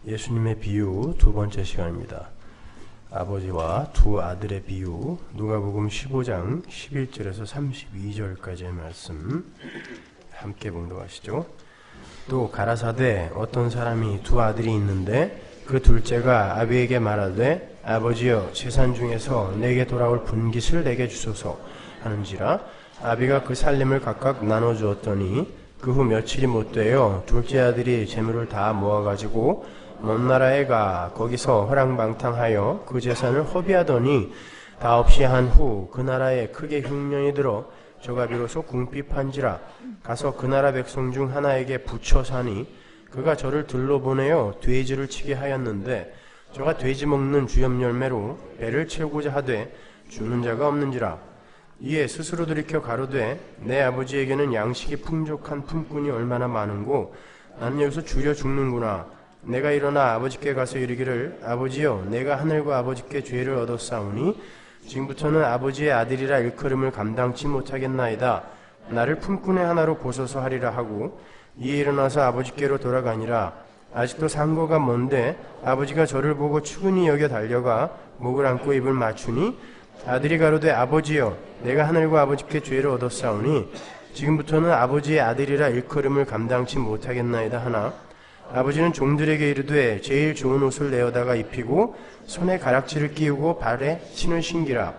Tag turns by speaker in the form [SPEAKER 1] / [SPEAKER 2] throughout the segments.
[SPEAKER 1] 예수님의 비유 두 번째 시간입니다. 아버지와 두 아들의 비유, 누가복음 15장 11절에서 32절까지의 말씀 함께 봉독하시죠. 또 가라사대 어떤 사람이 두 아들이 있는데 그 둘째가 아비에게 말하되 아버지여 재산 중에서 내게 돌아올 분깃을 내게 주소서 하는지라 아비가 그 살림을 각각 나눠주었더니 그 후 며칠이 못되어 둘째 아들이 재물을 다 모아가지고 먼 나라에 가 거기서 허랑방탕하여 그 재산을 허비하더니 다 없이 한 후 그 나라에 크게 흉년이 들어 저가 비로소 궁핍한지라 가서 그 나라 백성 중 하나에게 부쳐 사니 그가 저를 들러보내어 돼지를 치게 하였는데 저가 돼지 먹는 주염 열매로 배를 채우고자 하되 주는 자가 없는지라 이에 스스로 돌이켜 가로되 내 아버지에게는 양식이 풍족한 품꾼이 얼마나 많은고 나는 여기서 줄여 죽는구나. 내가 일어나 아버지께 가서 이르기를 아버지여 내가 하늘과 아버지께 죄를 얻었사오니 지금부터는 아버지의 아들이라 일컬음을 감당치 못하겠나이다. 나를 품꾼의 하나로 보소서 하리라 하고 이에 일어나서 아버지께로 돌아가니라. 아직도 상거가 먼데 아버지가 저를 보고 추근히 여겨 달려가 목을 안고 입을 맞추니 아들이 가로되 아버지여 내가 하늘과 아버지께 죄를 얻었사오니 지금부터는 아버지의 아들이라 일컬음을 감당치 못하겠나이다 하나 아버지는 종들에게 이르되 제일 좋은 옷을 내어다가 입히고 손에 가락지를 끼우고 발에 신을 신기라.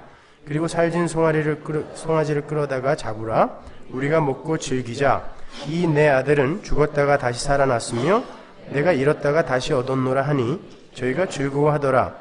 [SPEAKER 1] 그리고 살진 송아지를 끌어다가 잡으라. 우리가 먹고 즐기자. 이 내 아들은 죽었다가 다시 살아났으며 내가 잃었다가 다시 얻었노라 하니 저희가 즐거워하더라.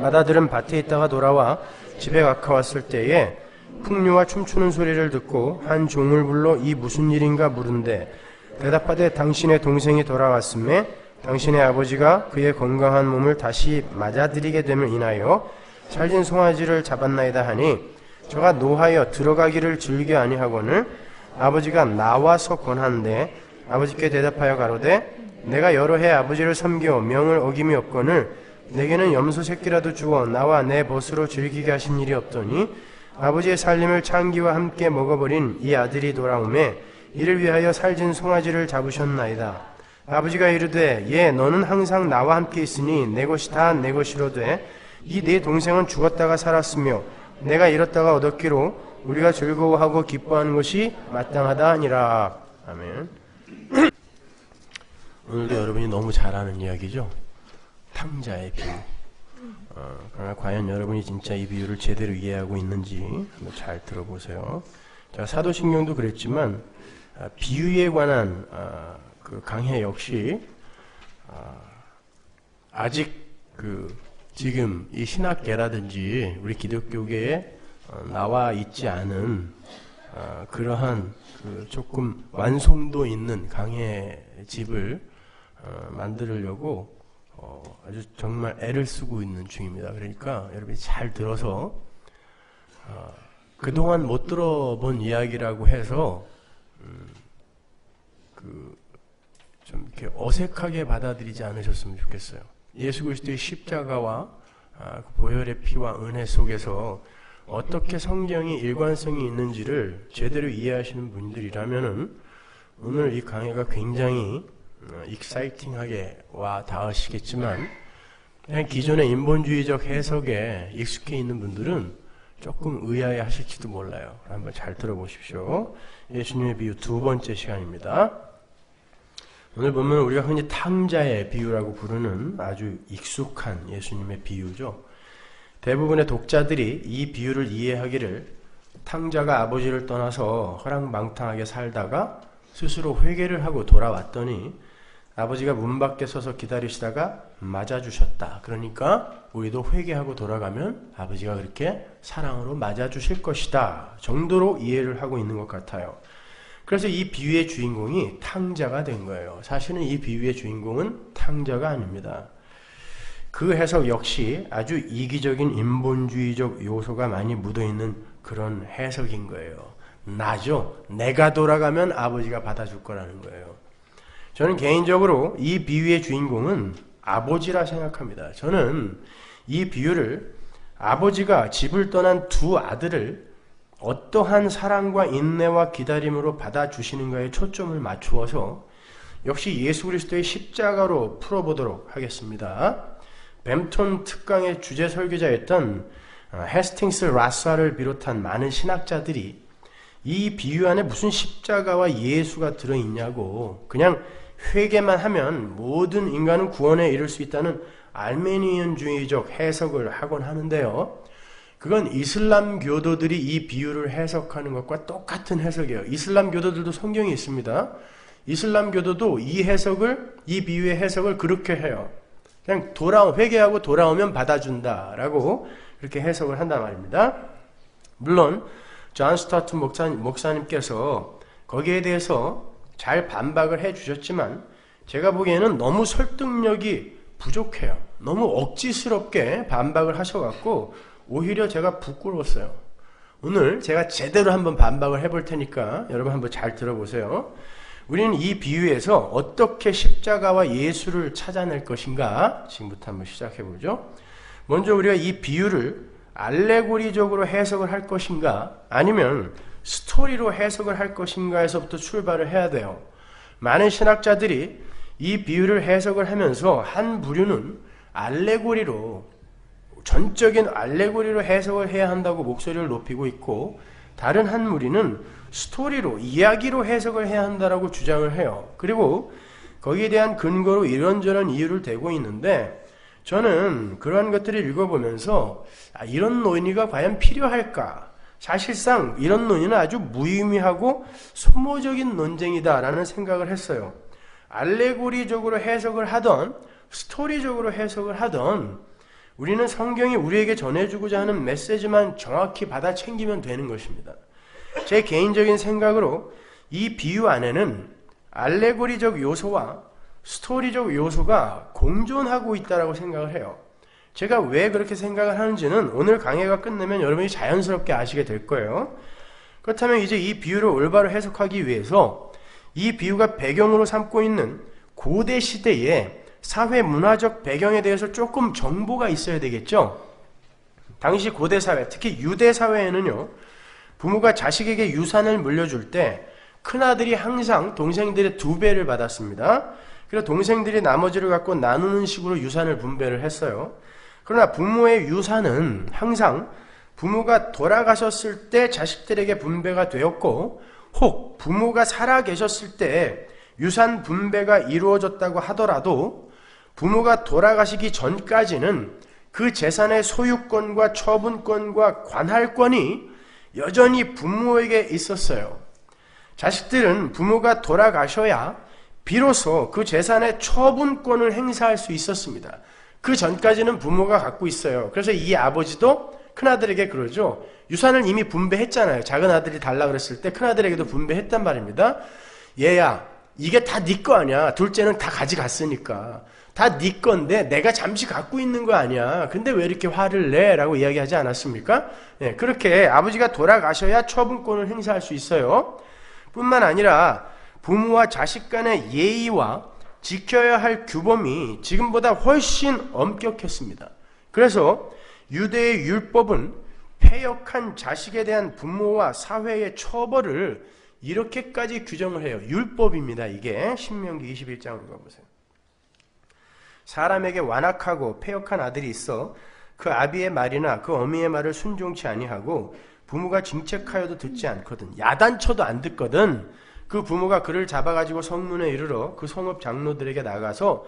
[SPEAKER 1] 맏아들은 밭에 있다가 돌아와 집에 가까웠을 때에 풍류와 춤추는 소리를 듣고 한 종을 불러 이 무슨 일인가 물은데 대답하되 당신의 동생이 돌아왔음에 당신의 아버지가 그의 건강한 몸을 다시 맞아들이게 됨을 인하여 살진 송아지를 잡았나이다 하니 저가 노하여 들어가기를 즐겨 아니하거늘 아버지가 나와서 권한데 아버지께 대답하여 가로되 내가 여러 해 아버지를 섬겨 명을 어김이 없거늘 내게는 염소 새끼라도 주어 나와 내 벗으로 즐기게 하신 일이 없더니 아버지의 살림을 창기와 함께 먹어버린 이 아들이 돌아오매 이를 위하여 살진 송아지를 잡으셨나이다. 아버지가 이르되 예 너는 항상 나와 함께 있으니 내 것이 다 내 것이로되 이 네 동생은 죽었다가 살았으며 내가 잃었다가 얻었기로 우리가 즐거워하고 기뻐하는 것이 마땅하다 하니라. 아멘. 오늘도 여러분이 너무 잘 아는 이야기죠. 탕자의 비유. 그러나 과연 여러분이 진짜 이 비유를 제대로 이해하고 있는지 한번 잘 들어보세요. 제가 사도신경도 그랬지만 비유에 관한 그 강해 역시 아직 지금 이 신학계라든지 우리 기독교계에 나와 있지 않은 그러한 조금 완성도 있는 강해집을 만들려고 아주 정말 애를 쓰고 있는 중입니다. 그러니까 여러분이 잘 들어서 그동안 못 들어본 이야기라고 해서 좀 이렇게 어색하게 받아들이지 않으셨으면 좋겠어요. 예수 그리스도의 십자가와 보혈의 피와 은혜 속에서 어떻게 성경이 일관성이 있는지를 제대로 이해하시는 분들이라면은 오늘 이 강해가 굉장히 익사이팅하게 와 닿으시겠지만 그냥 기존의 인본주의적 해석에 익숙해 있는 분들은 조금 의아해 하실지도 몰라요. 한번 잘 들어보십시오. 예수님의 비유 두 번째 시간입니다. 오늘 보면 우리가 흔히 탕자의 비유라고 부르는 아주 익숙한 예수님의 비유죠. 대부분의 독자들이 이 비유를 이해하기를 탕자가 아버지를 떠나서 허랑방탕하게 살다가 스스로 회개를 하고 돌아왔더니 아버지가 문 밖에 서서 기다리시다가 맞아주셨다. 그러니까 우리도 회개하고 돌아가면 아버지가 그렇게 사랑으로 맞아주실 것이다 정도로 이해를 하고 있는 것 같아요. 그래서 이 비유의 주인공이 탕자가 된 거예요. 사실은 이 비유의 주인공은 탕자가 아닙니다. 그 해석 역시 아주 이기적인 인본주의적 요소가 많이 묻어있는 그런 해석인 거예요. 나죠. 내가 돌아가면 아버지가 받아줄 거라는 거예요. 저는 개인적으로 이 비유의 주인공은 아버지라 생각합니다. 저는 이 비유를 아버지가 집을 떠난 두 아들을 어떠한 사랑과 인내와 기다림으로 받아주시는가에 초점을 맞추어서 역시 예수 그리스도의 십자가로 풀어보도록 하겠습니다. 뱀톤 특강의 주제 설교자였던 헤스팅스 라사를 비롯한 많은 신학자들이 이 비유 안에 무슨 십자가와 예수가 들어있냐고 그냥 회개만 하면 모든 인간은 구원에 이를 수 있다는 알메니언주의적 해석을 하곤 하는데요. 그건 이슬람 교도들이 이 비유를 해석하는 것과 똑같은 해석이에요. 이슬람 교도들도 성경이 있습니다. 이슬람 교도도 이 비유의 해석을 그렇게 해요. 그냥 회개하고 돌아오면 받아준다라고 그렇게 해석을 한단 말입니다. 물론 존 스타트 목사님께서 거기에 대해서 잘 반박을 해주셨지만 제가 보기에는 너무 설득력이 부족해요. 너무 억지스럽게 반박을 하셔갖고 오히려 제가 부끄러웠어요. 오늘 제가 제대로 한번 반박을 해볼 테니까 여러분 한번 잘 들어보세요. 우리는 이 비유에서 어떻게 십자가와 예수를 찾아낼 것인가 지금부터 한번 시작해보죠. 먼저 우리가 이 비유를 알레고리적으로 해석을 할 것인가 아니면 스토리로 해석을 할 것인가에서부터 출발을 해야 돼요. 많은 신학자들이 이 비유를 해석을 하면서 한 부류는 전적인 알레고리로 해석을 해야 한다고 목소리를 높이고 있고 다른 한 무리는 스토리로, 이야기로 해석을 해야 한다라고 주장을 해요. 그리고 거기에 대한 근거로 이런저런 이유를 대고 있는데 저는 그러한 것들을 읽어보면서 이런 논의가 과연 필요할까? 사실상 이런 논의는 아주 무의미하고 소모적인 논쟁이다라는 생각을 했어요. 알레고리적으로 해석을 하던 스토리적으로 해석을 하던 우리는 성경이 우리에게 전해주고자 하는 메시지만 정확히 받아 챙기면 되는 것입니다. 제 개인적인 생각으로 이 비유 안에는 알레고리적 요소와 스토리적 요소가 공존하고 있다고 생각을 해요. 제가 왜 그렇게 생각을 하는지는 오늘 강의가 끝나면 여러분이 자연스럽게 아시게 될 거예요. 그렇다면 이제 이 비유를 올바로 해석하기 위해서 이 비유가 배경으로 삼고 있는 고대 시대의 사회 문화적 배경에 대해서 조금 정보가 있어야 되겠죠. 당시 고대 사회, 특히 유대 사회에는요, 부모가 자식에게 유산을 물려줄 때 큰아들이 항상 동생들의 2배를 받았습니다. 그래서 동생들이 나머지를 갖고 나누는 식으로 유산을 분배를 했어요. 그러나 부모의 유산은 항상 부모가 돌아가셨을 때 자식들에게 분배가 되었고 혹 부모가 살아 계셨을 때 유산 분배가 이루어졌다고 하더라도 부모가 돌아가시기 전까지는 그 재산의 소유권과 처분권과 관할권이 여전히 부모에게 있었어요. 자식들은 부모가 돌아가셔야 비로소 그 재산의 처분권을 행사할 수 있었습니다. 그 전까지는 부모가 갖고 있어요. 그래서 이 아버지도 큰아들에게 그러죠. 유산을 이미 분배했잖아요. 작은 아들이 달라 그랬을 때 큰아들에게도 분배했단 말입니다. 얘야, 이게 다 네 거 아니야. 둘째는 다 가져갔으니까. 다 네 건데 내가 잠시 갖고 있는 거 아니야. 근데 왜 이렇게 화를 내? 라고 이야기하지 않았습니까? 네, 그렇게 아버지가 돌아가셔야 처분권을 행사할 수 있어요. 뿐만 아니라 부모와 자식 간의 예의와 지켜야 할 규범이 지금보다 훨씬 엄격했습니다. 그래서 유대의 율법은 패역한 자식에 대한 부모와 사회의 처벌을 이렇게까지 규정을 해요. 율법입니다. 이게 신명기 21장으로 가보세요. 사람에게 완악하고 패역한 아들이 있어 그 아비의 말이나 그 어미의 말을 순종치 아니하고 부모가 징책하여도 듣지 않거든. 야단쳐도 안 듣거든. 그 부모가 그를 잡아가지고 성문에 이르러 그 성읍 장로들에게 나가서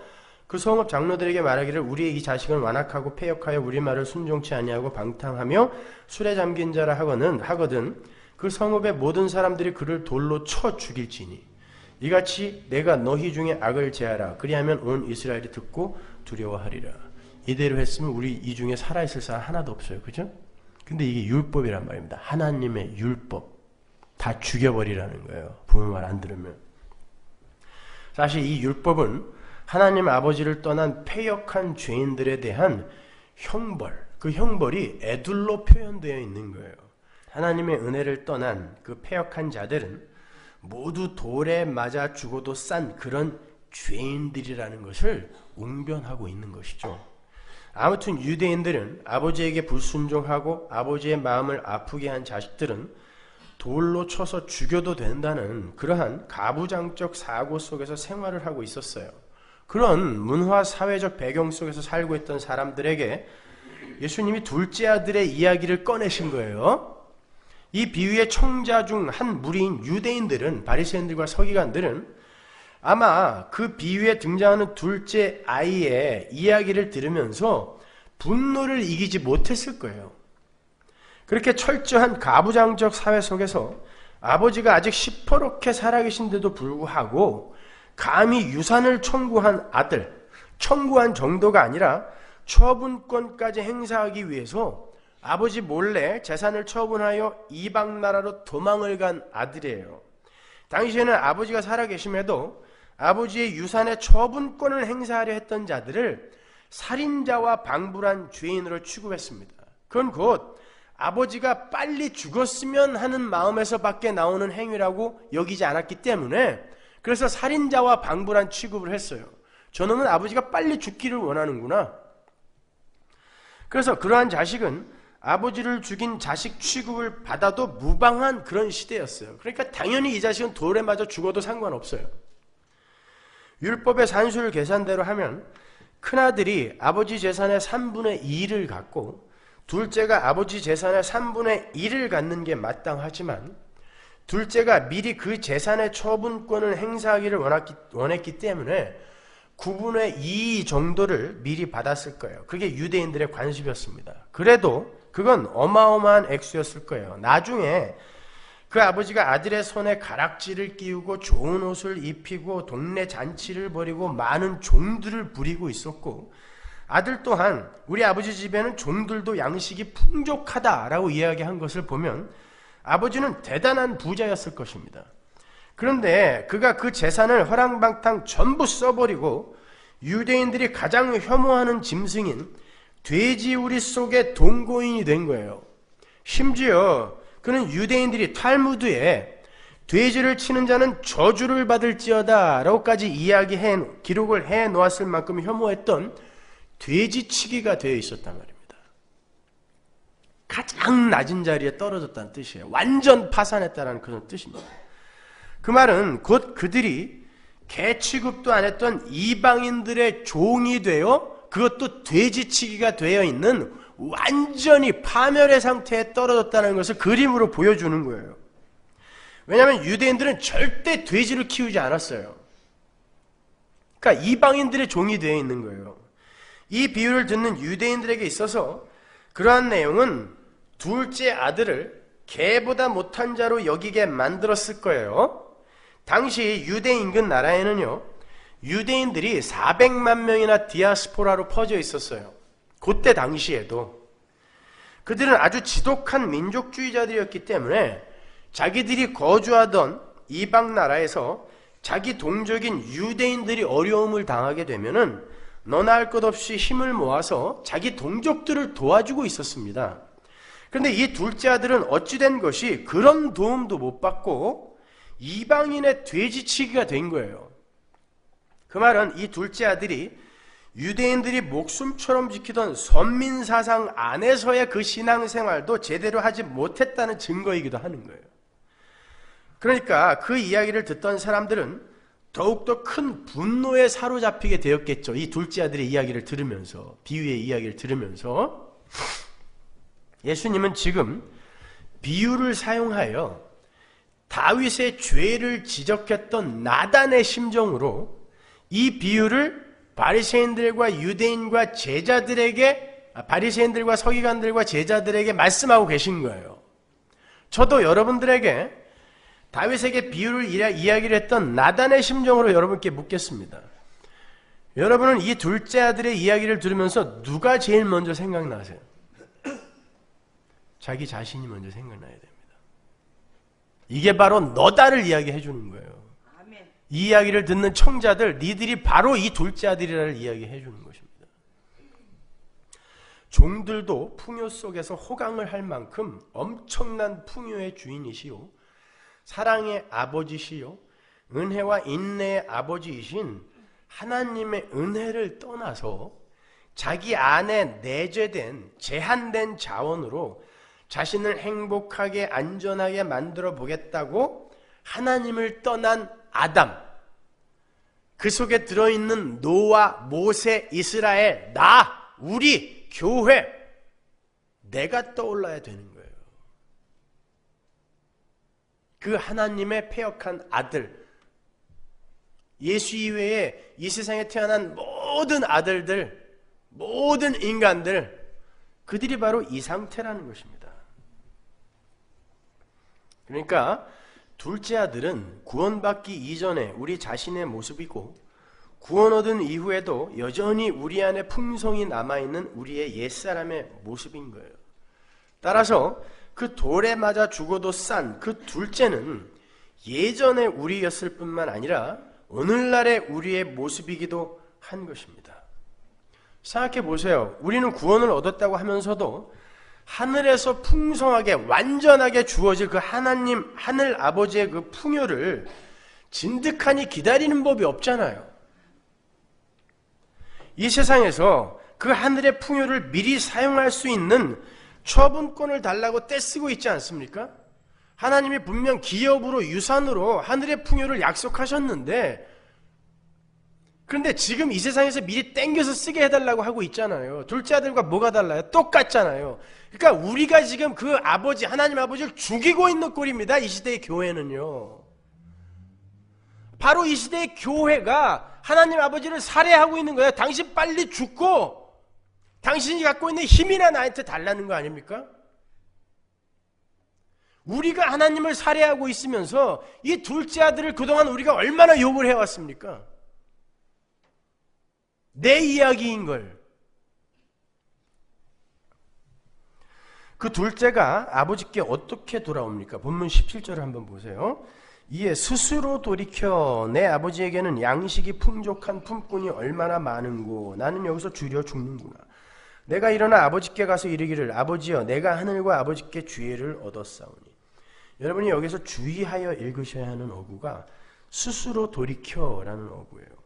[SPEAKER 1] 그 성읍 장로들에게 말하기를 우리의 이 자식은 완악하고 패역하여 우리 말을 순종치 아니하고 방탕하며 술에 잠긴 자라 하거든 그 성읍의 모든 사람들이 그를 돌로 쳐 죽일지니 이같이 내가 너희 중에 악을 제하라. 그리하면 온 이스라엘이 듣고 두려워하리라. 이대로 했으면 우리 이 중에 살아있을 사람 하나도 없어요. 그죠? 근데 이게 율법이란 말입니다. 하나님의 율법. 다 죽여버리라는 거예요. 부모 말 안 들으면. 사실 이 율법은 하나님 아버지를 떠난 패역한 죄인들에 대한 형벌, 그 형벌이 애둘로 표현되어 있는 거예요. 하나님의 은혜를 떠난 그 패역한 자들은 모두 돌에 맞아 죽어도 싼 그런 죄인들이라는 것을 웅변하고 있는 것이죠. 아무튼 유대인들은 아버지에게 불순종하고 아버지의 마음을 아프게 한 자식들은 돌로 쳐서 죽여도 된다는 그러한 가부장적 사고 속에서 생활을 하고 있었어요. 그런 문화 사회적 배경 속에서 살고 있던 사람들에게 예수님이 둘째 아들의 이야기를 꺼내신 거예요. 이 비유의 청자 중 한 무리인 유대인들은, 바리새인들과 서기관들은 아마 그 비유에 등장하는 둘째 아이의 이야기를 들으면서 분노를 이기지 못했을 거예요. 그렇게 철저한 가부장적 사회 속에서 아버지가 아직 시퍼렇게 살아계신데도 불구하고 감히 유산을 청구한 아들, 청구한 정도가 아니라 처분권까지 행사하기 위해서 아버지 몰래 재산을 처분하여 이방 나라로 도망을 간 아들이에요. 당시에는 아버지가 살아계심에도 아버지의 유산의 처분권을 행사하려 했던 자들을 살인자와 방불한 죄인으로 취급했습니다. 그건 곧 아버지가 빨리 죽었으면 하는 마음에서 밖에 나오는 행위라고 여기지 않았기 때문에 그래서 살인자와 방불한 취급을 했어요. 저놈은 아버지가 빨리 죽기를 원하는구나. 그래서 그러한 자식은 아버지를 죽인 자식 취급을 받아도 무방한 그런 시대였어요. 그러니까 당연히 이 자식은 돌에 맞아 죽어도 상관없어요. 율법의 산술 계산대로 하면 큰아들이 아버지 재산의 3분의 2를 갖고 둘째가 아버지 재산의 3분의 1을 갖는 게 마땅하지만 둘째가 미리 그 재산의 처분권을 행사하기를 원했기 때문에 9분의 2 정도를 미리 받았을 거예요. 그게 유대인들의 관습이었습니다. 그래도 그건 어마어마한 액수였을 거예요. 나중에 그 아버지가 아들의 손에 가락지를 끼우고 좋은 옷을 입히고 동네 잔치를 벌이고 많은 종들을 부리고 있었고 아들 또한 우리 아버지 집에는 종들도 양식이 풍족하다라고 이야기한 것을 보면 아버지는 대단한 부자였을 것입니다. 그런데 그가 그 재산을 허랑방탕 전부 써버리고 유대인들이 가장 혐오하는 짐승인 돼지우리 속의 동거인이 된 거예요. 심지어 그는 유대인들이 탈무드에 돼지를 치는 자는 저주를 받을지어다 라고까지 기록을 해 놓았을 만큼 혐오했던 돼지치기가 되어 있었단 말입니다. 가장 낮은 자리에 떨어졌다는 뜻이에요. 완전 파산했다는 그런 뜻입니다. 그 말은 곧 그들이 개 취급도 안 했던 이방인들의 종이 되어 그것도 돼지치기가 되어 있는 완전히 파멸의 상태에 떨어졌다는 것을 그림으로 보여주는 거예요. 왜냐하면 유대인들은 절대 돼지를 키우지 않았어요. 그러니까 이방인들의 종이 되어 있는 거예요. 이 비유를 듣는 유대인들에게 있어서 그러한 내용은 둘째 아들을 개보다 못한 자로 여기게 만들었을 거예요. 당시 유대 인근 나라에는요, 유대인들이 400만 명이나 디아스포라로 퍼져 있었어요. 그때 당시에도. 그들은 아주 지독한 민족주의자들이었기 때문에 자기들이 거주하던 이방 나라에서 자기 동족인 유대인들이 어려움을 당하게 되면은 너나 할 것 없이 힘을 모아서 자기 동족들을 도와주고 있었습니다. 그런데 이 둘째 아들은 어찌된 것이 그런 도움도 못 받고 이방인의 돼지치기가 된 거예요. 그 말은 이 둘째 아들이 유대인들이 목숨처럼 지키던 선민사상 안에서의 그 신앙생활도 제대로 하지 못했다는 증거이기도 하는 거예요. 그러니까 그 이야기를 듣던 사람들은 더욱더 큰 분노에 사로잡히게 되었겠죠. 이 둘째 아들의 이야기를 들으면서, 비유의 이야기를 들으면서. 예수님은 지금 비유를 사용하여 다윗의 죄를 지적했던 나단의 심정으로 이 비유를 바리새인들과 유대인과 제자들에게, 바리새인들과 서기관들과 제자들에게 말씀하고 계신 거예요. 저도 여러분들에게 다윗에게 비유를 이야기를 했던 나단의 심정으로 여러분께 묻겠습니다. 여러분은 이 둘째 아들의 이야기를 들으면서 누가 제일 먼저 생각나세요? 자기 자신이 먼저 생각나야 됩니다. 이게 바로 너다를 이야기해 주는 거예요. 이 이야기를 듣는 청자들, 니들이 바로 이 둘째 아들이라를 이야기해 주는 것입니다. 종들도 풍요 속에서 호강을 할 만큼 엄청난 풍요의 주인이시요, 사랑의 아버지시요, 은혜와 인내의 아버지이신 하나님의 은혜를 떠나서 자기 안에 내재된 제한된 자원으로 자신을 행복하게 안전하게 만들어 보겠다고 하나님을 떠난 아담, 그 속에 들어있는 노아, 모세, 이스라엘, 나, 우리, 교회, 내가 떠올라야 되는 거예요. 그 하나님의 패역한 아들, 예수 이외에 이 세상에 태어난 모든 아들들, 모든 인간들, 그들이 바로 이 상태라는 것입니다. 그러니까 둘째 아들은 구원받기 이전에 우리 자신의 모습이고, 구원 얻은 이후에도 여전히 우리 안에 풍성이 남아있는 우리의 옛사람의 모습인 거예요. 따라서 그 돌에 맞아 죽어도 싼 그 둘째는 예전의 우리였을 뿐만 아니라 오늘날의 우리의 모습이기도 한 것입니다. 생각해 보세요. 우리는 구원을 얻었다고 하면서도 하늘에서 풍성하게 완전하게 주어질 그 하나님, 하늘 아버지의 그 풍요를 진득하니 기다리는 법이 없잖아요. 이 세상에서 그 하늘의 풍요를 미리 사용할 수 있는 처분권을 달라고 떼쓰고 있지 않습니까? 하나님이 분명 기업으로, 유산으로 하늘의 풍요를 약속하셨는데, 그런데 지금 이 세상에서 미리 땡겨서 쓰게 해달라고 하고 있잖아요. 둘째 아들과 뭐가 달라요? 똑같잖아요. 그러니까 우리가 지금 그 아버지, 하나님 아버지를 죽이고 있는 꼴입니다. 이 시대의 교회는요. 바로 이 시대의 교회가 하나님 아버지를 살해하고 있는 거예요. 당신 빨리 죽고 당신이 갖고 있는 힘이나 나한테 달라는 거 아닙니까? 우리가 하나님을 살해하고 있으면서 이 둘째 아들을 그동안 우리가 얼마나 욕을 해왔습니까? 내 이야기인 걸. 그 둘째가 아버지께 어떻게 돌아옵니까? 본문 17절을 한번 보세요. 이에 스스로 돌이켜 내 아버지에게는 양식이 풍족한 품꾼이 얼마나 많은고 나는 여기서 줄여 죽는구나. 내가 일어나 아버지께 가서 이르기를 아버지여 내가 하늘과 아버지께 주의를 얻었사오니. 여러분이 여기서 주의하여 읽으셔야 하는 어구가 스스로 돌이켜라는 어구예요.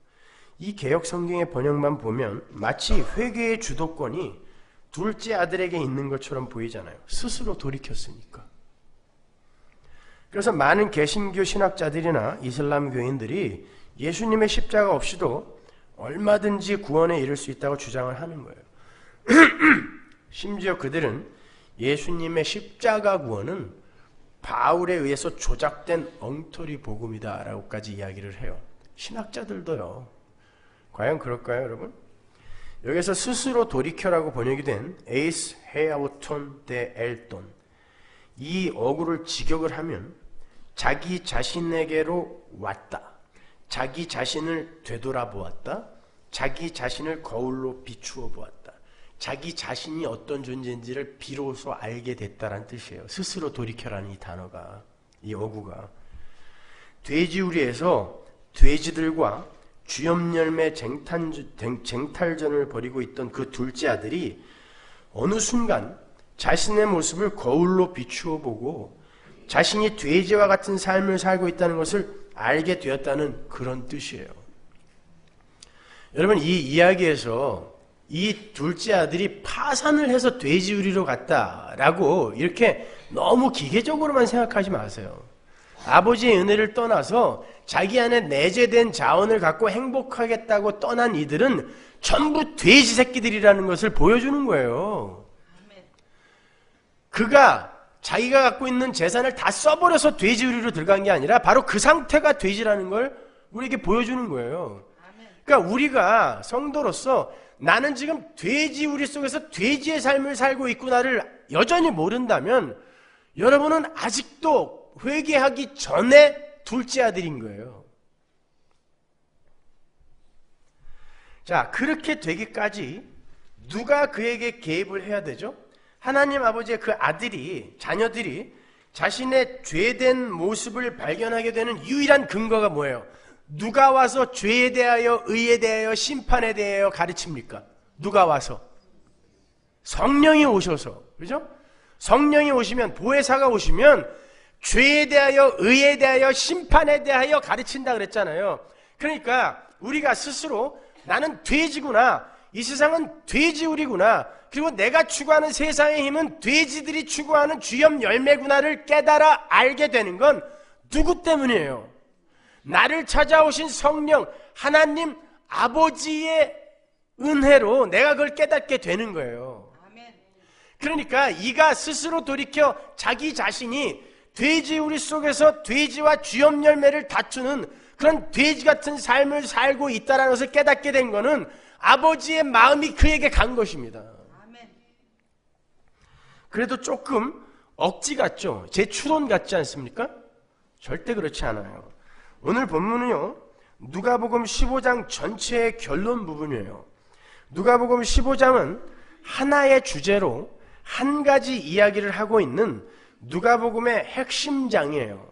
[SPEAKER 1] 이 개역 성경의 번역만 보면 마치 회개의 주도권이 둘째 아들에게 있는 것처럼 보이잖아요. 스스로 돌이켰으니까. 그래서 많은 개신교 신학자들이나 이슬람 교인들이 예수님의 십자가 없이도 얼마든지 구원에 이를 수 있다고 주장을 하는 거예요. 심지어 그들은 예수님의 십자가 구원은 바울에 의해서 조작된 엉터리 복음이다 라고까지 이야기를 해요. 신학자들도요. 과연 그럴까요, 여러분? 여기서 스스로 돌이켜라고 번역이 된 에이스 헤아우톤 데 엘돈, 이 어구를 직역을 하면 자기 자신에게로 왔다, 자기 자신을 되돌아보았다, 자기 자신을 거울로 비추어 보았다, 자기 자신이 어떤 존재인지를 비로소 알게 됐다라는 뜻이에요. 스스로 돌이켜라는 이 단어가, 이 어구가. 돼지우리에서 돼지들과 쥐염열매 쟁탈전을 벌이고 있던 그 둘째 아들이 어느 순간 자신의 모습을 거울로 비추어 보고 자신이 돼지와 같은 삶을 살고 있다는 것을 알게 되었다는 그런 뜻이에요. 여러분, 이 이야기에서 이 둘째 아들이 파산을 해서 돼지우리로 갔다라고 이렇게 너무 기계적으로만 생각하지 마세요. 아버지의 은혜를 떠나서 자기 안에 내재된 자원을 갖고 행복하겠다고 떠난 이들은 전부 돼지 새끼들이라는 것을 보여주는 거예요. 그가 자기가 갖고 있는 재산을 다 써버려서 돼지우리로 들어간 게 아니라 바로 그 상태가 돼지라는 걸 우리에게 보여주는 거예요. 그러니까 우리가 성도로서 나는 지금 돼지우리 속에서 돼지의 삶을 살고 있구나를 여전히 모른다면 여러분은 아직도 회개하기 전에 둘째 아들인 거예요. 자, 그렇게 되기까지 누가 그에게 개입을 해야 되죠? 하나님 아버지의 그 아들이, 자녀들이 자신의 죄된 모습을 발견하게 되는 유일한 근거가 뭐예요? 누가 와서 죄에 대하여, 의에 대하여, 심판에 대하여 가르칩니까? 누가 와서? 성령이 오셔서. 그죠? 성령이 오시면, 보혜사가 오시면 죄에 대하여, 의에 대하여, 심판에 대하여 가르친다 그랬잖아요. 그러니까 우리가 스스로 나는 돼지구나, 이 세상은 돼지우리구나, 그리고 내가 추구하는 세상의 힘은 돼지들이 추구하는 주염 열매구나를 깨달아 알게 되는 건 누구 때문이에요? 나를 찾아오신 성령 하나님 아버지의 은혜로 내가 그걸 깨닫게 되는 거예요. 그러니까 이가 스스로 돌이켜 자기 자신이 돼지 우리 속에서 돼지와 주염 열매를 다투는 그런 돼지 같은 삶을 살고 있다는 것을 깨닫게 된 것은 아버지의 마음이 그에게 간 것입니다. 그래도 조금 억지 같죠? 제 추론 같지 않습니까? 절대 그렇지 않아요. 오늘 본문은요, 누가복음 15장 전체의 결론 부분이에요. 누가복음 15장은 하나의 주제로 한 가지 이야기를 하고 있는 누가복음의 핵심 장이에요.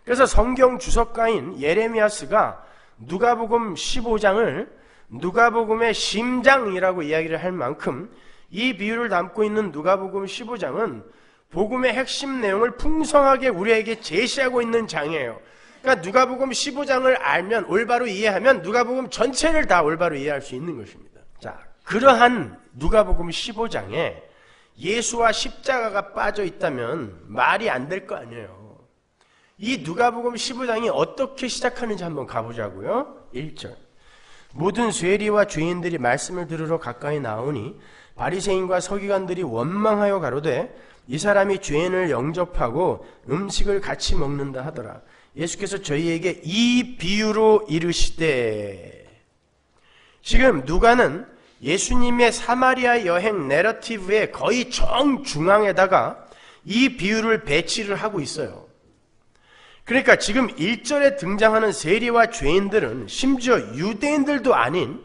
[SPEAKER 1] 그래서 성경 주석가인 예레미야스가 누가복음 15장을 누가복음의 심장이라고 이야기를 할 만큼 이 비유를 담고 있는 누가복음 15장은 복음의 핵심 내용을 풍성하게 우리에게 제시하고 있는 장이에요. 그러니까 누가복음 15장을 알면, 올바로 이해하면 누가복음 전체를 다 올바로 이해할 수 있는 것입니다. 자, 그러한 누가복음 15장에 예수와 십자가가 빠져 있다면 말이 안 될 거 아니에요. 이 누가복음 15장이 어떻게 시작하는지 한번 가보자고요. 1절. 모든税리와 죄인들이 말씀을 들으러 가까이 나오니 바리새인과 서기관들이 원망하여 가로되 이 사람이 죄인을 영접하고 음식을 같이 먹는다 하더라. 예수께서 저희에게 이 비유로 이르시되, 지금 누가는 예수님의 사마리아 여행 내러티브의 거의 정중앙에다가 이 비유를 배치를 하고 있어요. 그러니까 지금 1절에 등장하는 세리와 죄인들은 심지어 유대인들도 아닌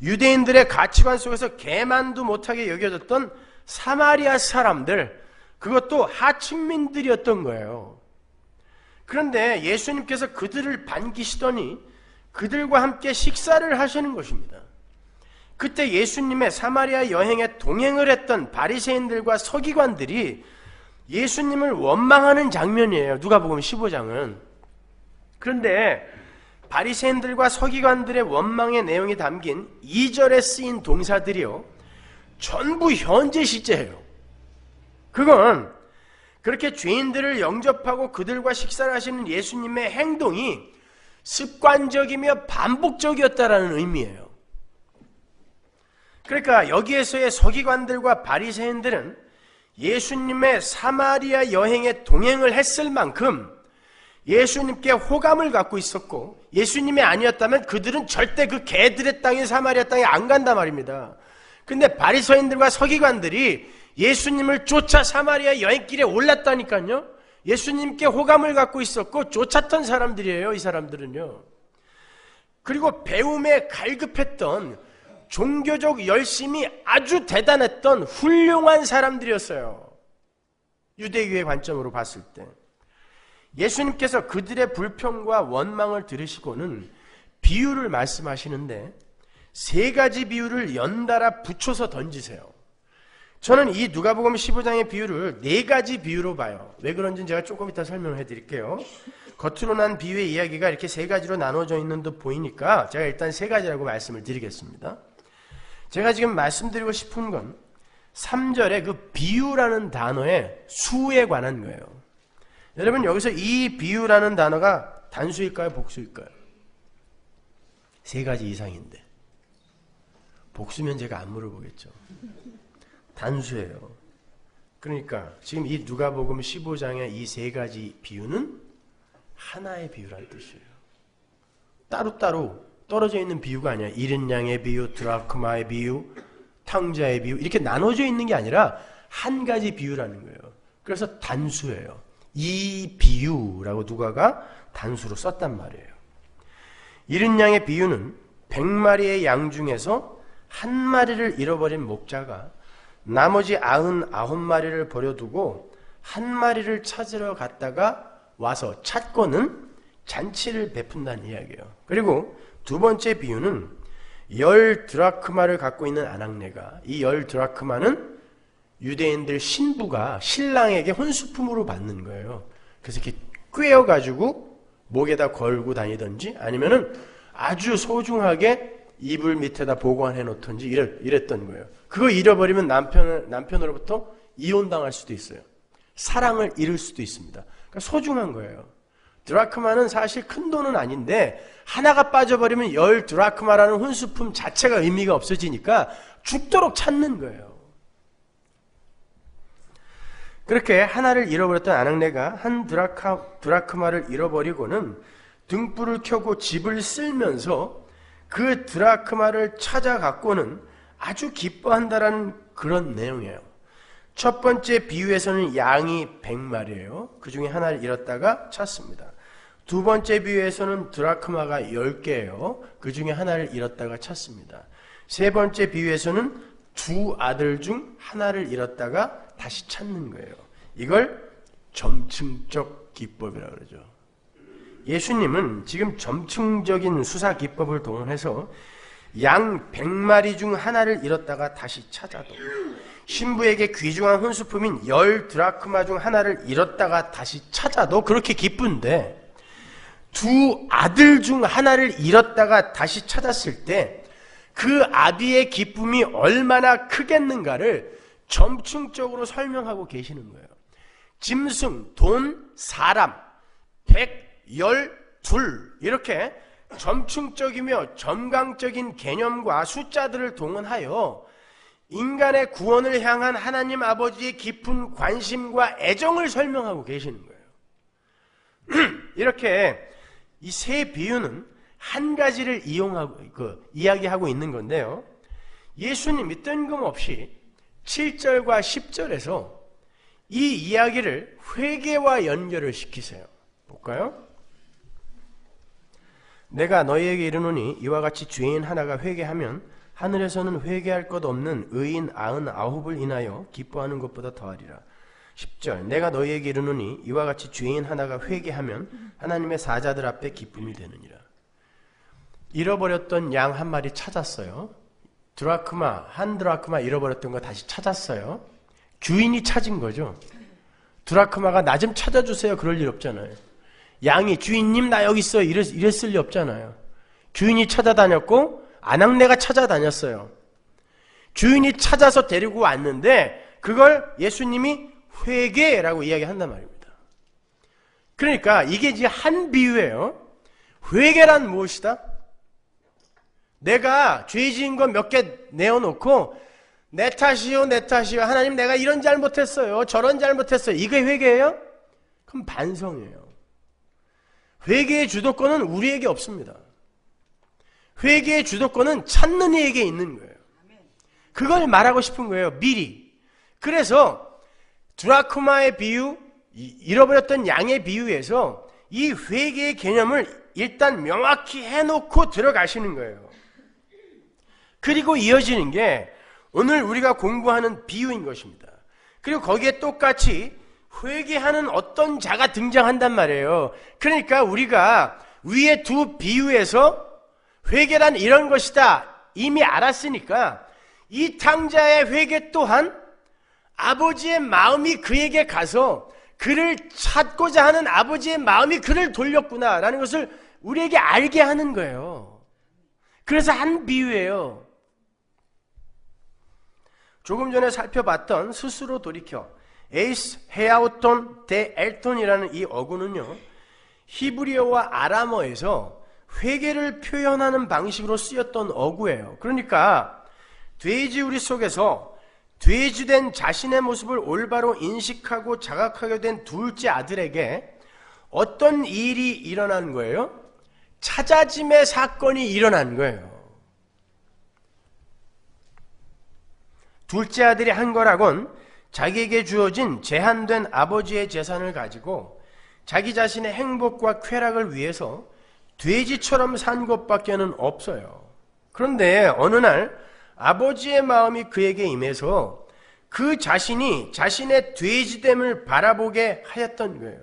[SPEAKER 1] 유대인들의 가치관 속에서 개만도 못하게 여겨졌던 사마리아 사람들, 그것도 하층민들이었던 거예요. 그런데 예수님께서 그들을 반기시더니 그들과 함께 식사를 하시는 것입니다. 그때 예수님의 사마리아 여행에 동행을 했던 바리새인들과 서기관들이 예수님을 원망하는 장면이에요. 누가복음 15장은. 그런데 바리새인들과 서기관들의 원망의 내용이 담긴 2절에 쓰인 동사들이요, 전부 현재 시제예요. 그건 그렇게 죄인들을 영접하고 그들과 식사를 하시는 예수님의 행동이 습관적이며 반복적이었다라는 의미예요. 그러니까 여기에서의 서기관들과 바리새인들은 예수님의 사마리아 여행에 동행을 했을 만큼 예수님께 호감을 갖고 있었고, 예수님이 아니었다면 그들은 절대 그 개들의 땅인 사마리아 땅에 안 간단 말입니다. 근데 바리새인들과 서기관들이 예수님을 쫓아 사마리아 여행길에 올랐다니까요. 예수님께 호감을 갖고 있었고 쫓았던 사람들이에요, 이 사람들은요. 그리고 배움에 갈급했던, 종교적 열심이 아주 대단했던 훌륭한 사람들이었어요. 유대교의 관점으로 봤을 때. 예수님께서 그들의 불평과 원망을 들으시고는 비유를 말씀하시는데 세 가지 비유를 연달아 붙여서 던지세요. 저는 이 누가복음 15장의 비유를 네 가지 비유로 봐요. 왜 그런지는 제가 조금 이따 설명해 드릴게요. 겉으로 난 비유의 이야기가 이렇게 세 가지로 나눠져 있는 듯 보이니까 제가 일단 세 가지라고 말씀을 드리겠습니다. 제가 지금 말씀드리고 싶은 건 3절에 그 비유라는 단어의 수에 관한 거예요. 여러분, 여기서 이 비유라는 단어가 단수일까요, 복수일까요? 세 가지 이상인데 복수면 제가 안 물어보겠죠. 단수예요. 그러니까 지금 이 누가복음 15장의 이 세 가지 비유는 하나의 비유란 뜻이에요. 따로따로 떨어져 있는 비유가 아니야. 잃은 양의 비유, 드라크마의 비유, 탕자의 비유, 이렇게 나눠져 있는 게 아니라 한 가지 비유라는 거예요. 그래서 단수예요. 이 비유라고 누가가 단수로 썼단 말이에요. 잃은 양의 비유는 100마리의 양 중에서 한 마리를 잃어버린 목자가 나머지 99마리를 버려두고 한 마리를 찾으러 갔다가 와서 찾고는 잔치를 베푼다는 이야기예요. 그리고 두 번째 비유는 10 드라크마를 갖고 있는 아낙네가, 이 10 드라크마는 유대인들 신부가 신랑에게 혼수품으로 받는 거예요. 그래서 이렇게 꿰어가지고 목에다 걸고 다니든지 아니면은 아주 소중하게 이불 밑에다 보관해 놓던지 이랬던 거예요. 그거 잃어버리면 남편으로부터 이혼당할 수도 있어요. 사랑을 잃을 수도 있습니다. 그러니까 소중한 거예요. 드라크마는 사실 큰 돈은 아닌데 하나가 빠져버리면 10 드라크마라는 혼수품 자체가 의미가 없어지니까 죽도록 찾는 거예요. 그렇게 하나를 잃어버렸던 아낙네가 한 드라크마를 잃어버리고는 등불을 켜고 집을 쓸면서 그 드라크마를 찾아갖고는 아주 기뻐한다라는 그런 내용이에요. 첫 번째 비유에서는 양이 100마리예요. 그 중에 하나를 잃었다가 찾습니다. 두 번째 비유에서는 드라크마가 10개예요. 그 중에 하나를 잃었다가 찾습니다. 세 번째 비유에서는 두 아들 중 하나를 잃었다가 다시 찾는 거예요. 이걸 점층적 기법이라고 그러죠. 예수님은 지금 점층적인 수사 기법을 동원해서 양 100마리 중 하나를 잃었다가 다시 찾아도, 신부에게 귀중한 혼수품인 10 드라크마 중 하나를 잃었다가 다시 찾아도 그렇게 기쁜데, 두 아들 중 하나를 잃었다가 다시 찾았을 때 그 아비의 기쁨이 얼마나 크겠는가를 점층적으로 설명하고 계시는 거예요. 짐승, 돈, 사람, 112 이렇게 점층적이며 점강적인 개념과 숫자들을 동원하여 인간의 구원을 향한 하나님 아버지의 깊은 관심과 애정을 설명하고 계시는 거예요. 이렇게 이 세 비유는 한 가지를 이야기하고 있는 건데요. 예수님이 뜬금없이 7절과 10절에서 이 이야기를 회개와 연결을 시키세요. 볼까요? 내가 너희에게 이르노니 이와 같이 죄인 하나가 회개하면 하늘에서는 회개할 것 없는 의인 99을 인하여 기뻐하는 것보다 더하리라. 10절 내가 너희에게 이르노니 이와 같이 죄인 하나가 회개하면 하나님의 사자들 앞에 기쁨이 되느니라. 잃어버렸던 양 한 마리 찾았어요. 한 드라크마 잃어버렸던 거 다시 찾았어요. 주인이 찾은 거죠. 드라크마가 나 좀 찾아주세요 그럴 일 없잖아요. 양이 주인님 나 여기 있어요 이랬을 리 없잖아요. 주인이 찾아다녔고 아낙네가 찾아다녔어요. 주인이 찾아서 데리고 왔는데 그걸 예수님이 회개라고 이야기한단 말입니다. 그러니까 이게 이제 한 비유예요. 회개란 무엇이다? 내가 죄 지은 거 몇 개 내어놓고 내 탓이요 하나님 내가 이런 잘못했어요 저런 잘못했어요 이게 회개예요? 그럼 반성이에요. 회개의 주도권은 우리에게 없습니다. 회개의 주도권은 찾는 이에게 있는 거예요. 그걸 말하고 싶은 거예요. 미리. 그래서 드라크마의 비유, 잃어버렸던 양의 비유에서 이 회개의 개념을 일단 명확히 해놓고 들어가시는 거예요. 그리고 이어지는 게 오늘 우리가 공부하는 비유인 것입니다. 그리고 거기에 똑같이 회개하는 어떤 자가 등장한단 말이에요. 그러니까 우리가 위에 두 비유에서 회개란 이런 것이다 이미 알았으니까 이 탕자의 회개 또한 아버지의 마음이 그에게 가서 그를 찾고자 하는 아버지의 마음이 그를 돌렸구나라는 것을 우리에게 알게 하는 거예요. 그래서 한 비유예요. 조금 전에 살펴봤던 스스로 돌이켜 에이스 헤아오톤 데 엘톤이라는 이 어구는요, 히브리어와 아람어에서 회개를 표현하는 방식으로 쓰였던 어구예요. 그러니까 돼지우리 속에서 돼지된 자신의 모습을 올바로 인식하고 자각하게 된 둘째 아들에게 어떤 일이 일어난 거예요? 찾아짐의 사건이 일어난 거예요. 둘째 아들이 한 거라곤 자기에게 주어진 제한된 아버지의 재산을 가지고 자기 자신의 행복과 쾌락을 위해서 돼지처럼 산 것밖에는 없어요. 그런데 어느 날 아버지의 마음이 그에게 임해서 그 자신이 자신의 돼지됨을 바라보게 하였던 거예요.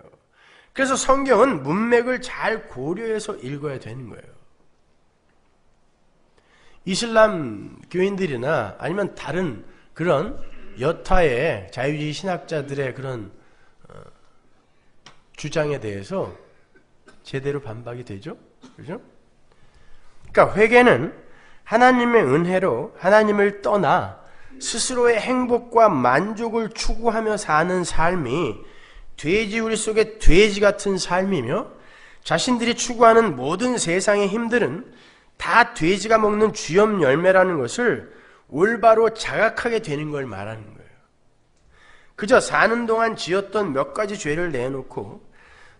[SPEAKER 1] 그래서 성경은 문맥을 잘 고려해서 읽어야 되는 거예요. 이슬람 교인들이나 아니면 다른 그런 여타의 자유주의 신학자들의 그런 주장에 대해서 제대로 반박이 되죠? 그죠? 그러니까 회개는 하나님의 은혜로 하나님을 떠나 스스로의 행복과 만족을 추구하며 사는 삶이 돼지우리 속의 돼지 같은 삶이며, 자신들이 추구하는 모든 세상의 힘들은 다 돼지가 먹는 쥐염 열매라는 것을 올바로 자각하게 되는 걸 말하는 거예요. 그저 사는 동안 지었던 몇 가지 죄를 내놓고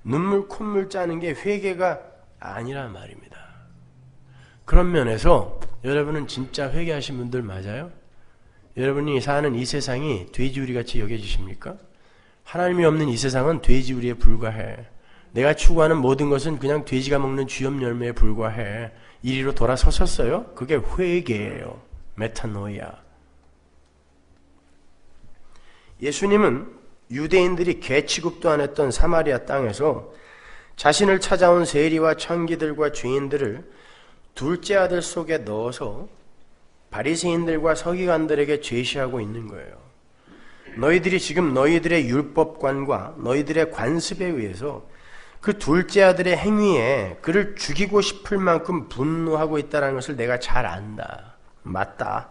[SPEAKER 1] 눈물 콧물 짜는 게 회개가 아니란 말입니다. 그런 면에서 여러분은 진짜 회개하신 분들 맞아요? 여러분이 사는 이 세상이 돼지우리같이 여겨지십니까? 하나님이 없는 이 세상은 돼지우리에 불과해. 내가 추구하는 모든 것은 그냥 돼지가 먹는 쥐염 열매에 불과해. 이리로 돌아서셨어요? 그게 회개예요. 메타노이아. 예수님은 유대인들이 개 취급도 안 했던 사마리아 땅에서 자신을 찾아온 세리와 창기들과 죄인들을 둘째 아들 속에 넣어서 바리새인들과 서기관들에게 제시하고 있는 거예요. 너희들이 지금 너희들의 율법관과 너희들의 관습에 의해서 그 둘째 아들의 행위에 그를 죽이고 싶을 만큼 분노하고 있다는 것을 내가 잘 안다. 맞다.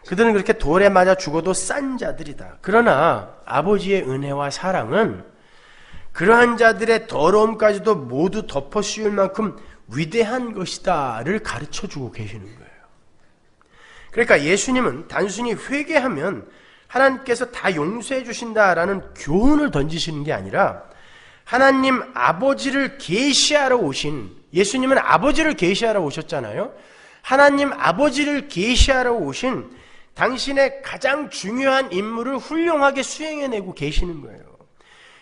[SPEAKER 1] 그들은 그렇게 돌에 맞아 죽어도 싼 자들이다. 그러나 아버지의 은혜와 사랑은 그러한 자들의 더러움까지도 모두 덮어 씌울 만큼 위대한 것이다를 가르쳐주고 계시는 거예요. 그러니까 예수님은 단순히 회개하면 하나님께서 다 용서해 주신다라는 교훈을 던지시는 게 아니라, 하나님 아버지를 계시하러 오신, 예수님은 아버지를 계시하러 오셨잖아요. 하나님 아버지를 계시하러 오신 당신의 가장 중요한 임무를 훌륭하게 수행해내고 계시는 거예요.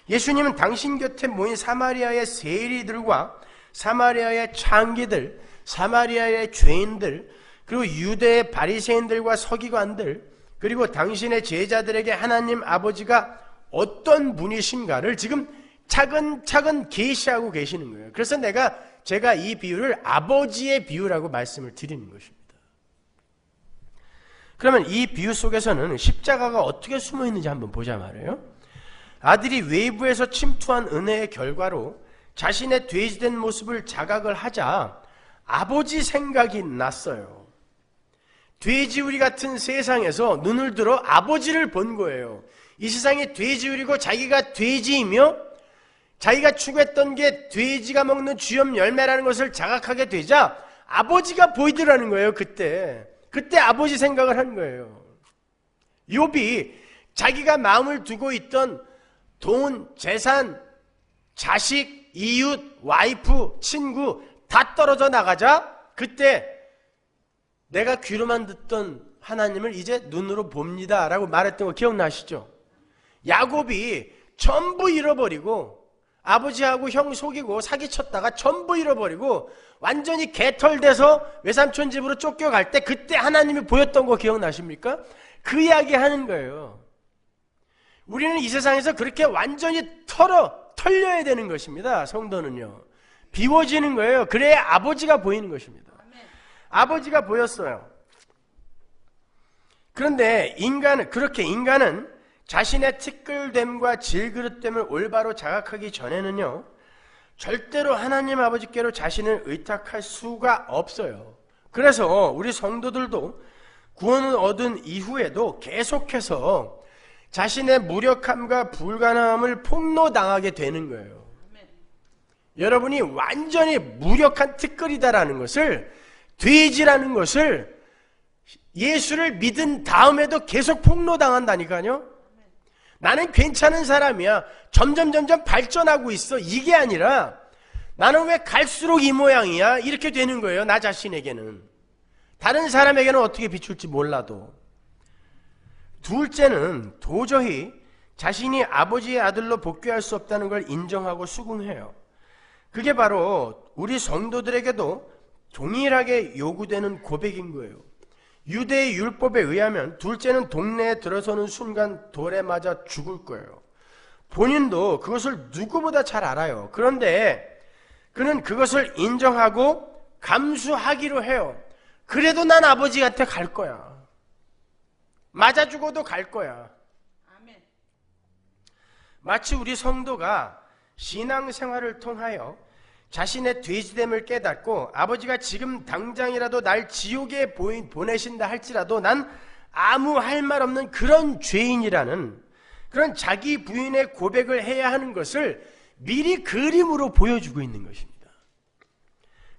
[SPEAKER 1] 예수님은 당신 곁에 모인 사마리아의 세리들과 사마리아의 창기들, 사마리아의 죄인들, 그리고 유대의 바리새인들과 서기관들, 그리고 당신의 제자들에게 하나님 아버지가 어떤 분이신가를 지금 차근차근 계시하고 계시는 거예요. 그래서 제가 이 비유를 아버지의 비유라고 말씀을 드리는 것입니다. 그러면 이 비유 속에서는 십자가가 어떻게 숨어 있는지 한번 보자 말이에요. 아들이 외부에서 침투한 은혜의 결과로 자신의 돼지된 모습을 자각을 하자 아버지 생각이 났어요. 돼지우리 같은 세상에서 눈을 들어 아버지를 본 거예요. 이 세상이 돼지우리고 자기가 돼지이며 자기가 추구했던 게 돼지가 먹는 쥐염 열매라는 것을 자각하게 되자 아버지가 보이더라는 거예요. 그때 아버지 생각을 한 거예요. 욥이 자기가 마음을 두고 있던 돈, 재산, 자식, 이웃, 와이프, 친구 다 떨어져 나가자 그때 내가 귀로만 듣던 하나님을 이제 눈으로 봅니다 라고 말했던 거 기억나시죠? 야곱이 전부 잃어버리고 아버지하고 형 속이고 사기쳤다가 전부 잃어버리고 완전히 개털돼서 외삼촌 집으로 쫓겨갈 때 그때 하나님이 보였던 거 기억나십니까? 그 이야기 하는 거예요. 우리는 이 세상에서 그렇게 완전히 털려야 되는 것입니다. 성도는요. 비워지는 거예요. 그래야 아버지가 보이는 것입니다. 아버지가 보였어요. 그런데 인간은 자신의 티끌됨과 질그릇됨을 올바로 자각하기 전에는요, 절대로 하나님 아버지께로 자신을 의탁할 수가 없어요. 그래서 우리 성도들도 구원을 얻은 이후에도 계속해서 자신의 무력함과 불가능함을 폭로당하게 되는 거예요. 여러분이 완전히 무력한 티끌이다라는 것을, 돼지라는 것을 예수를 믿은 다음에도 계속 폭로당한다니까요. 나는 괜찮은 사람이야. 점점 발전하고 있어. 이게 아니라 나는 왜 갈수록 이 모양이야? 이렇게 되는 거예요. 나 자신에게는. 다른 사람에게는 어떻게 비출지 몰라도. 둘째는 도저히 자신이 아버지의 아들로 복귀할 수 없다는 걸 인정하고 수긍해요. 그게 바로 우리 성도들에게도 동일하게 요구되는 고백인 거예요. 유대의 율법에 의하면 둘째는 동네에 들어서는 순간 돌에 맞아 죽을 거예요. 본인도 그것을 누구보다 잘 알아요. 그런데 그는 그것을 인정하고 감수하기로 해요. 그래도 난 아버지한테 갈 거야. 맞아 죽어도 갈 거야. 아멘. 마치 우리 성도가 신앙생활을 통하여 자신의 돼지됨을 깨닫고 아버지가 지금 당장이라도 날 지옥에 보내신다 할지라도 난 아무 할 말 없는 그런 죄인이라는 그런 자기 부인의 고백을 해야 하는 것을 미리 그림으로 보여주고 있는 것입니다.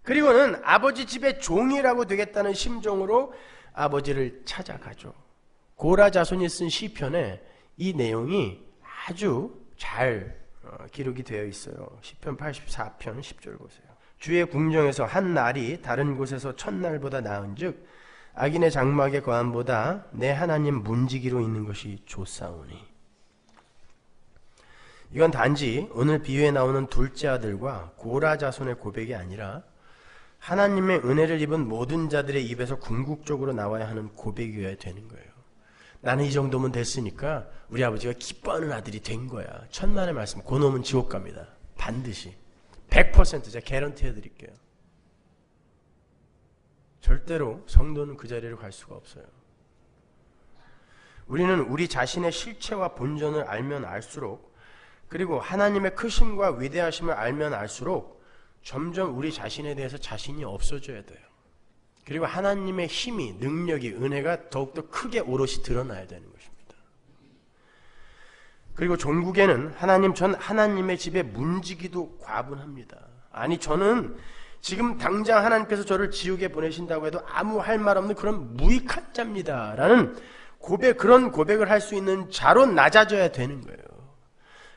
[SPEAKER 1] 그리고는 아버지 집의 종이라고 되겠다는 심정으로 아버지를 찾아가죠. 고라 자손이 쓴 시편에 이 내용이 아주 잘 기록이 되어 있어요. 시편 84편 10절 보세요. 주의 궁정에서 한 날이 다른 곳에서 첫날보다 나은즉 악인의 장막의 거함보다 내 하나님 문지기로 있는 것이 좋사오니. 이건 단지 오늘 비유에 나오는 둘째 아들과 고라 자손의 고백이 아니라 하나님의 은혜를 입은 모든 자들의 입에서 궁극적으로 나와야 하는 고백이어야 되는 거예요. 나는 이 정도면 됐으니까 우리 아버지가 기뻐하는 아들이 된 거야. 천만의 말씀. 그놈은 지옥 갑니다. 반드시. 100% 제가 개런티 해드릴게요. 절대로 성도는 그 자리로 갈 수가 없어요. 우리는 우리 자신의 실체와 본전을 알면 알수록, 그리고 하나님의 크심과 위대하심을 알면 알수록 점점 우리 자신에 대해서 자신이 없어져야 돼요. 그리고 하나님의 힘이, 능력이, 은혜가 더욱더 크게 오롯이 드러나야 되는 것입니다. 그리고 종국에는 전 하나님의 집에 문지기도 과분합니다. 아니, 저는 지금 당장 하나님께서 저를 지옥에 보내신다고 해도 아무 할 말 없는 그런 무익한 자입니다 라는 그런 고백을 할 수 있는 자로 낮아져야 되는 거예요.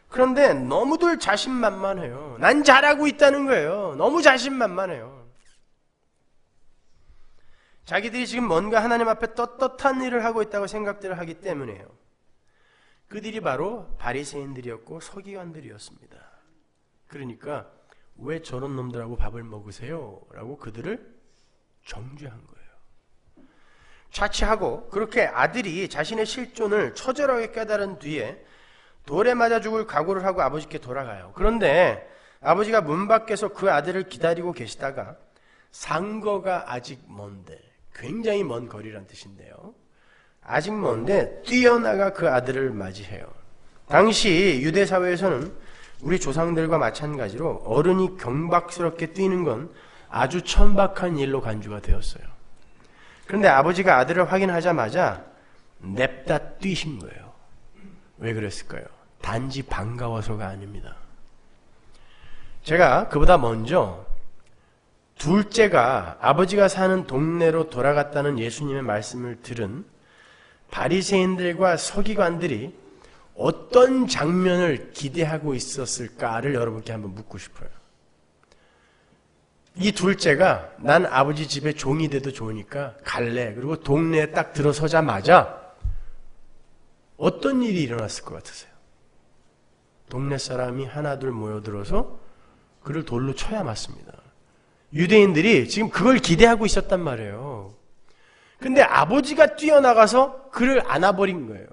[SPEAKER 1] 그런데 너무들 자신만만해요. 난 잘하고 있다는 거예요. 너무 자신만만해요. 자기들이 지금 뭔가 하나님 앞에 떳떳한 일을 하고 있다고 생각들을 하기 때문에요. 그들이 바로 바리새인들이었고 서기관들이었습니다. 그러니까 왜 저런 놈들하고 밥을 먹으세요? 라고 그들을 정죄한 거예요. 자취하고 그렇게 아들이 자신의 실존을 처절하게 깨달은 뒤에 돌에 맞아 죽을 각오를 하고 아버지께 돌아가요. 그런데 아버지가 문 밖에서 그 아들을 기다리고 계시다가 상거가 아직 먼데, 굉장히 먼 거리란 뜻인데요. 아직 먼데 뛰어나가 그 아들을 맞이해요. 당시 유대 사회에서는 우리 조상들과 마찬가지로 어른이 경박스럽게 뛰는 건 아주 천박한 일로 간주가 되었어요. 그런데 아버지가 아들을 확인하자마자 냅다 뛰신 거예요. 왜 그랬을까요? 단지 반가워서가 아닙니다. 제가 그보다 먼저 둘째가 아버지가 사는 동네로 돌아갔다는 예수님의 말씀을 들은 바리새인들과 서기관들이 어떤 장면을 기대하고 있었을까를 여러분께 한번 묻고 싶어요. 이 둘째가 난 아버지 집에 종이 돼도 좋으니까 갈래. 그리고 동네에 딱 들어서자마자 어떤 일이 일어났을 것 같으세요? 동네 사람이 하나둘 모여들어서 그를 돌로 쳐야 맞습니다. 유대인들이 지금 그걸 기대하고 있었단 말이에요. 근데 아버지가 뛰어나가서 그를 안아버린 거예요.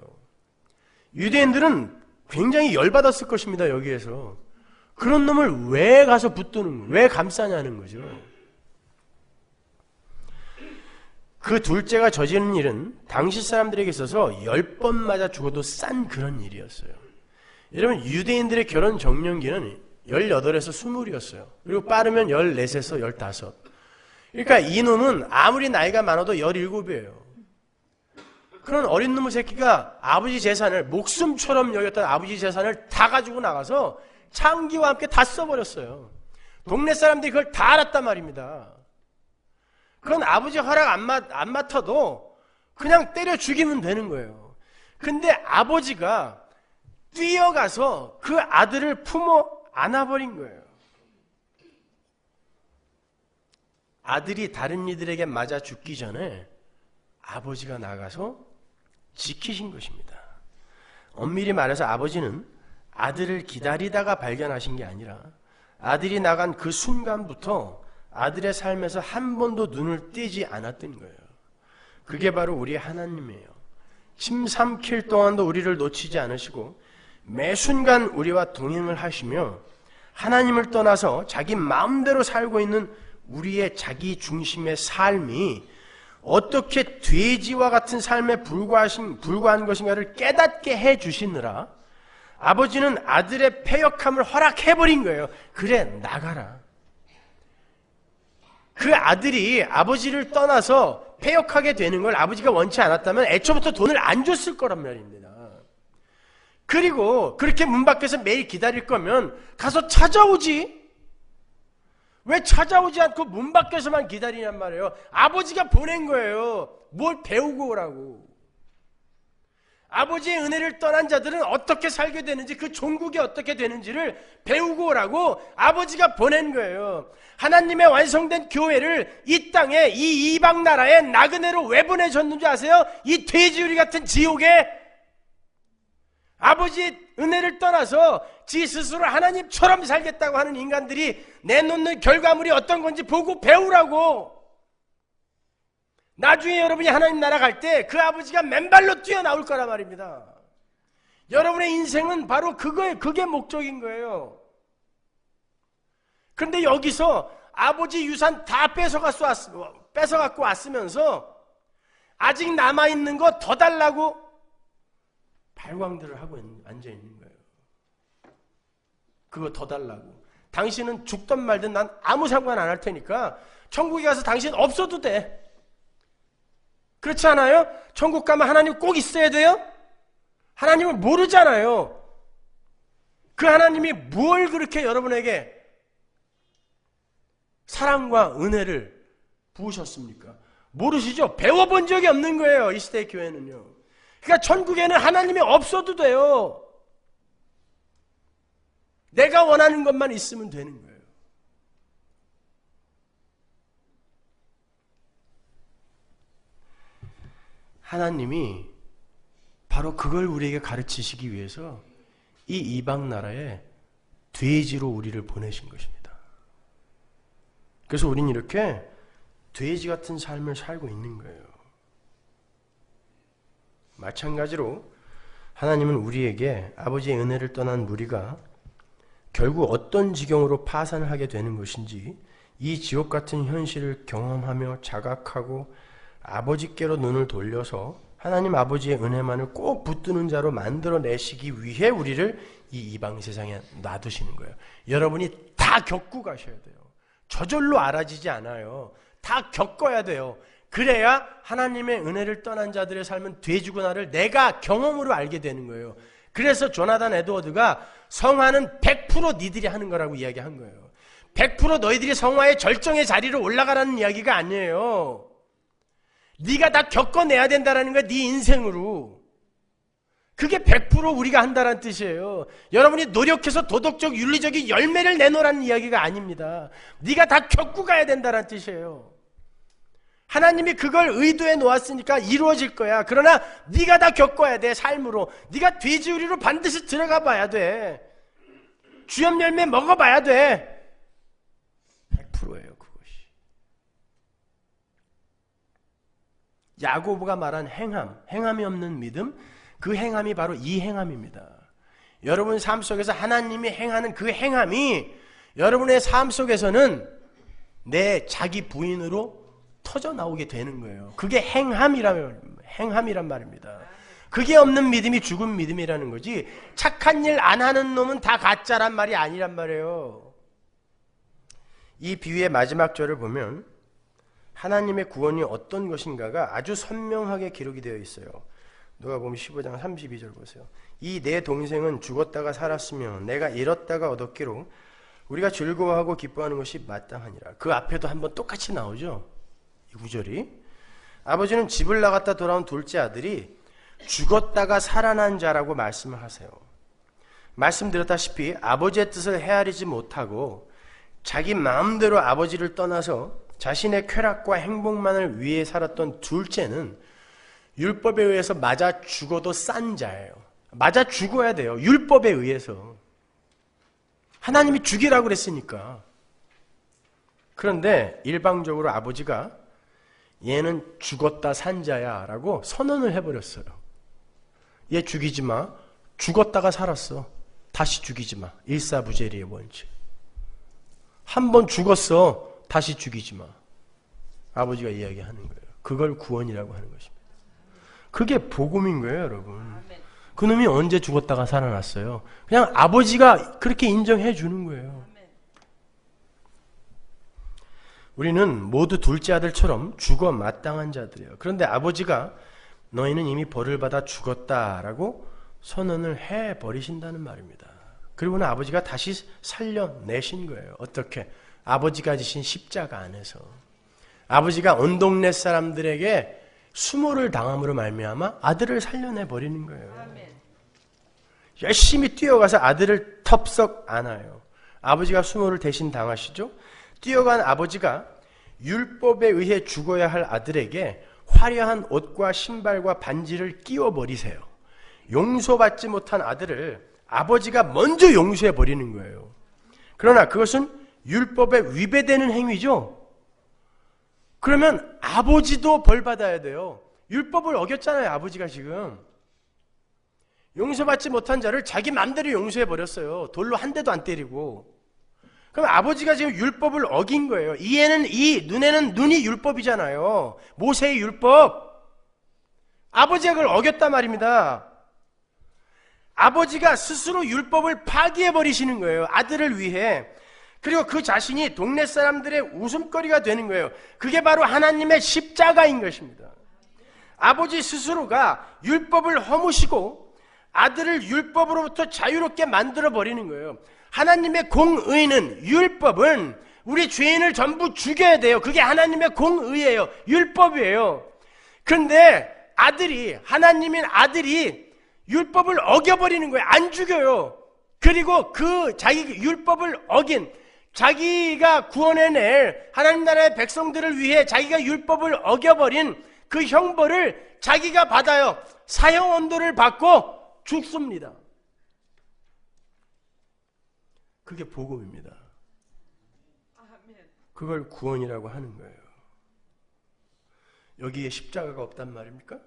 [SPEAKER 1] 유대인들은 굉장히 열받았을 것입니다. 여기에서. 그런 놈을 왜 가서 붙드는 거예요? 왜 감싸냐는 거죠. 그 둘째가 저지른 일은 당시 사람들에게 있어서 10번 맞아 죽어도 싼 그런 일이었어요. 여러분, 유대인들의 결혼 정년기는 18에서 20이었어요. 그리고 빠르면 14에서 15. 그러니까 이놈은 아무리 나이가 많아도 17이에요. 그런 어린 놈의 새끼가 아버지 재산을, 목숨처럼 여겼던 아버지 재산을 다 가지고 나가서 창기와 함께 다 써버렸어요. 동네 사람들이 그걸 다 알았단 말입니다. 그건 아버지 허락 안 맡아도 그냥 때려 죽이면 되는 거예요. 근데 아버지가 뛰어가서 그 아들을 품어 안아버린 거예요. 아들이 다른 이들에게 맞아 죽기 전에 아버지가 나가서 지키신 것입니다. 엄밀히 말해서 아버지는 아들을 기다리다가 발견하신 게 아니라 아들이 나간 그 순간부터 아들의 삶에서 한 번도 눈을 떼지 않았던 거예요. 그게 바로 우리 하나님이에요. 침 삼킬 동안도 우리를 놓치지 않으시고 매 순간 우리와 동행을 하시며 하나님을 떠나서 자기 마음대로 살고 있는 우리의 자기 중심의 삶이 어떻게 돼지와 같은 삶에 불과한 것인가를 깨닫게 해주시느라 아버지는 아들의 패역함을 허락해버린 거예요. 그래, 나가라. 그 아들이 아버지를 떠나서 폐역하게 되는 걸 아버지가 원치 않았다면 애초부터 돈을 안 줬을 거란 말입니다. 그리고 그렇게 문 밖에서 매일 기다릴 거면 가서 찾아오지. 왜 찾아오지 않고 문 밖에서만 기다리냔 말이에요. 아버지가 보낸 거예요. 뭘 배우고 오라고. 아버지의 은혜를 떠난 자들은 어떻게 살게 되는지, 그 종국이 어떻게 되는지를 배우고 오라고 아버지가 보낸 거예요. 하나님의 완성된 교회를 이 땅에, 이 이방 나라에 나그네로 왜 보내셨는지 아세요? 이 돼지우리 같은 지옥에 아버지의 은혜를 떠나서 지 스스로 하나님처럼 살겠다고 하는 인간들이 내놓는 결과물이 어떤 건지 보고 배우라고. 나중에 여러분이 하나님 나라 갈 때 그 아버지가 맨발로 뛰어나올 거란 말입니다. 여러분의 인생은 바로 그게 목적인 거예요. 그런데 여기서 아버지 유산 다 뺏어갖고 왔으면서 아직 남아있는 거 더 달라고 발광들을 하고 앉아있는 거예요. 그거 더 달라고. 당신은 죽든 말든 난 아무 상관 안 할 테니까 천국에 가서 당신 없어도 돼. 그렇지 않아요? 천국 가면 하나님 꼭 있어야 돼요? 하나님을 모르잖아요. 그 하나님이 뭘 그렇게 여러분에게 사랑과 은혜를 부으셨습니까? 모르시죠? 배워본 적이 없는 거예요. 이 시대의 교회는요. 그러니까 천국에는 하나님이 없어도 돼요. 내가 원하는 것만 있으면 되는 거예요. 하나님이 바로 그걸 우리에게 가르치시기 위해서 이 이방 나라에 돼지로 우리를 보내신 것입니다. 그래서 우리는 이렇게 돼지 같은 삶을 살고 있는 거예요. 마찬가지로 하나님은 우리에게 아버지의 은혜를 떠난 무리가 결국 어떤 지경으로 파산을 하게 되는 것인지, 이 지옥 같은 현실을 경험하며 자각하고 아버지께로 눈을 돌려서 하나님 아버지의 은혜만을 꼭 붙드는 자로 만들어내시기 위해 우리를 이 이방 세상에 놔두시는 거예요. 여러분이 다 겪고 가셔야 돼요. 저절로 알아지지 않아요. 다 겪어야 돼요. 그래야 하나님의 은혜를 떠난 자들의 삶은 돼지구나를 내가 경험으로 알게 되는 거예요. 그래서 조나단 에드워드가 성화는 100% 니들이 하는 거라고 이야기한 거예요. 100% 너희들이 성화의 절정의 자리로 올라가라는 이야기가 아니에요. 네가 다 겪어내야 된다는 거야. 네 인생으로. 그게 100% 우리가 한다는 뜻이에요. 여러분이 노력해서 도덕적 윤리적인 열매를 내놓으라는 이야기가 아닙니다. 네가 다 겪고 가야 된다는 뜻이에요. 하나님이 그걸 의도해 놓았으니까 이루어질 거야. 그러나 네가 다 겪어야 돼. 삶으로. 네가 돼지우리로 반드시 들어가 봐야 돼. 주염 열매 먹어봐야 돼. 100%예요 그것이. 야고보가 말한 행함이 없는 믿음, 그 행함이 바로 이 행함입니다. 여러분 삶 속에서 하나님이 행하는 그 행함이 여러분의 삶 속에서는 내 자기 부인으로 터져 나오게 되는 거예요. 그게 행함이란 말입니다. 그게 없는 믿음이 죽은 믿음이라는 거지, 착한 일 안 하는 놈은 다 가짜란 말이 아니란 말이에요. 이 비유의 마지막 절을 보면 하나님의 구원이 어떤 것인가가 아주 선명하게 기록이 되어 있어요. 누가복음 15장 32절 보세요. 이 내 동생은 죽었다가 살았으며 내가 잃었다가 얻었기로 우리가 즐거워하고 기뻐하는 것이 마땅하니라. 그 앞에도 한번 똑같이 나오죠. 이 구절이. 아버지는 집을 나갔다 돌아온 둘째 아들이 죽었다가 살아난 자라고 말씀을 하세요. 말씀드렸다시피 아버지의 뜻을 헤아리지 못하고 자기 마음대로 아버지를 떠나서 자신의 쾌락과 행복만을 위해 살았던 둘째는 율법에 의해서 맞아 죽어도 싼 자예요. 맞아 죽어야 돼요. 율법에 의해서. 하나님이 죽이라고 그랬으니까. 그런데 일방적으로 아버지가 얘는 죽었다 산 자야 라고 선언을 해버렸어요. 얘 죽이지 마. 죽었다가 살았어. 다시 죽이지 마. 일사부재리의 원칙. 한 번 죽었어. 다시 죽이지 마. 아버지가 이야기하는 거예요. 그걸 구원이라고 하는 것입니다. 그게 복음인 거예요, 여러분. 그놈이 언제 죽었다가 살아났어요? 그냥 아버지가 그렇게 인정해 주는 거예요. 우리는 모두 둘째 아들처럼 죽어 마땅한 자들이에요. 그런데 아버지가 너희는 이미 벌을 받아 죽었다라고 선언을 해버리신다는 말입니다. 그리고는 아버지가 다시 살려내신 거예요. 어떻게? 아버지가 지신 십자가 안에서. 아버지가 온 동네 사람들에게 수모를 당함으로 말미암아 아들을 살려내버리는 거예요. 열심히 뛰어가서 아들을 텁썩 안아요. 아버지가 수모를 대신 당하시죠. 뛰어간 아버지가 율법에 의해 죽어야 할 아들에게 화려한 옷과 신발과 반지를 끼워버리세요. 용서받지 못한 아들을 아버지가 먼저 용서해버리는 거예요. 그러나 그것은 율법에 위배되는 행위죠. 그러면 아버지도 벌받아야 돼요. 율법을 어겼잖아요. 아버지가 지금. 용서받지 못한 자를 자기 맘대로 용서해버렸어요. 돌로 한 대도 안 때리고. 그럼 아버지가 지금 율법을 어긴 거예요. 이에는 이, 눈에는 눈이 율법이잖아요. 모세의 율법. 아버지가 그걸 어겼단 말입니다. 아버지가 스스로 율법을 파기해버리시는 거예요. 아들을 위해. 그리고 그 자신이 동네 사람들의 웃음거리가 되는 거예요. 그게 바로 하나님의 십자가인 것입니다. 아버지 스스로가 율법을 허무시고 아들을 율법으로부터 자유롭게 만들어버리는 거예요. 하나님의 공의는, 율법은 우리 죄인을 전부 죽여야 돼요. 그게 하나님의 공의예요. 율법이에요. 그런데 하나님인 아들이 율법을 어겨버리는 거예요. 안 죽여요. 그리고 자기 율법을 어긴, 자기가 구원해낼 하나님 나라의 백성들을 위해 자기가 율법을 어겨버린 그 형벌을 자기가 받아요. 사형 언도를 받고 죽습니다. 그게 복음입니다. 그걸 구원이라고 하는 거예요. 여기에 십자가가 없단 말입니까?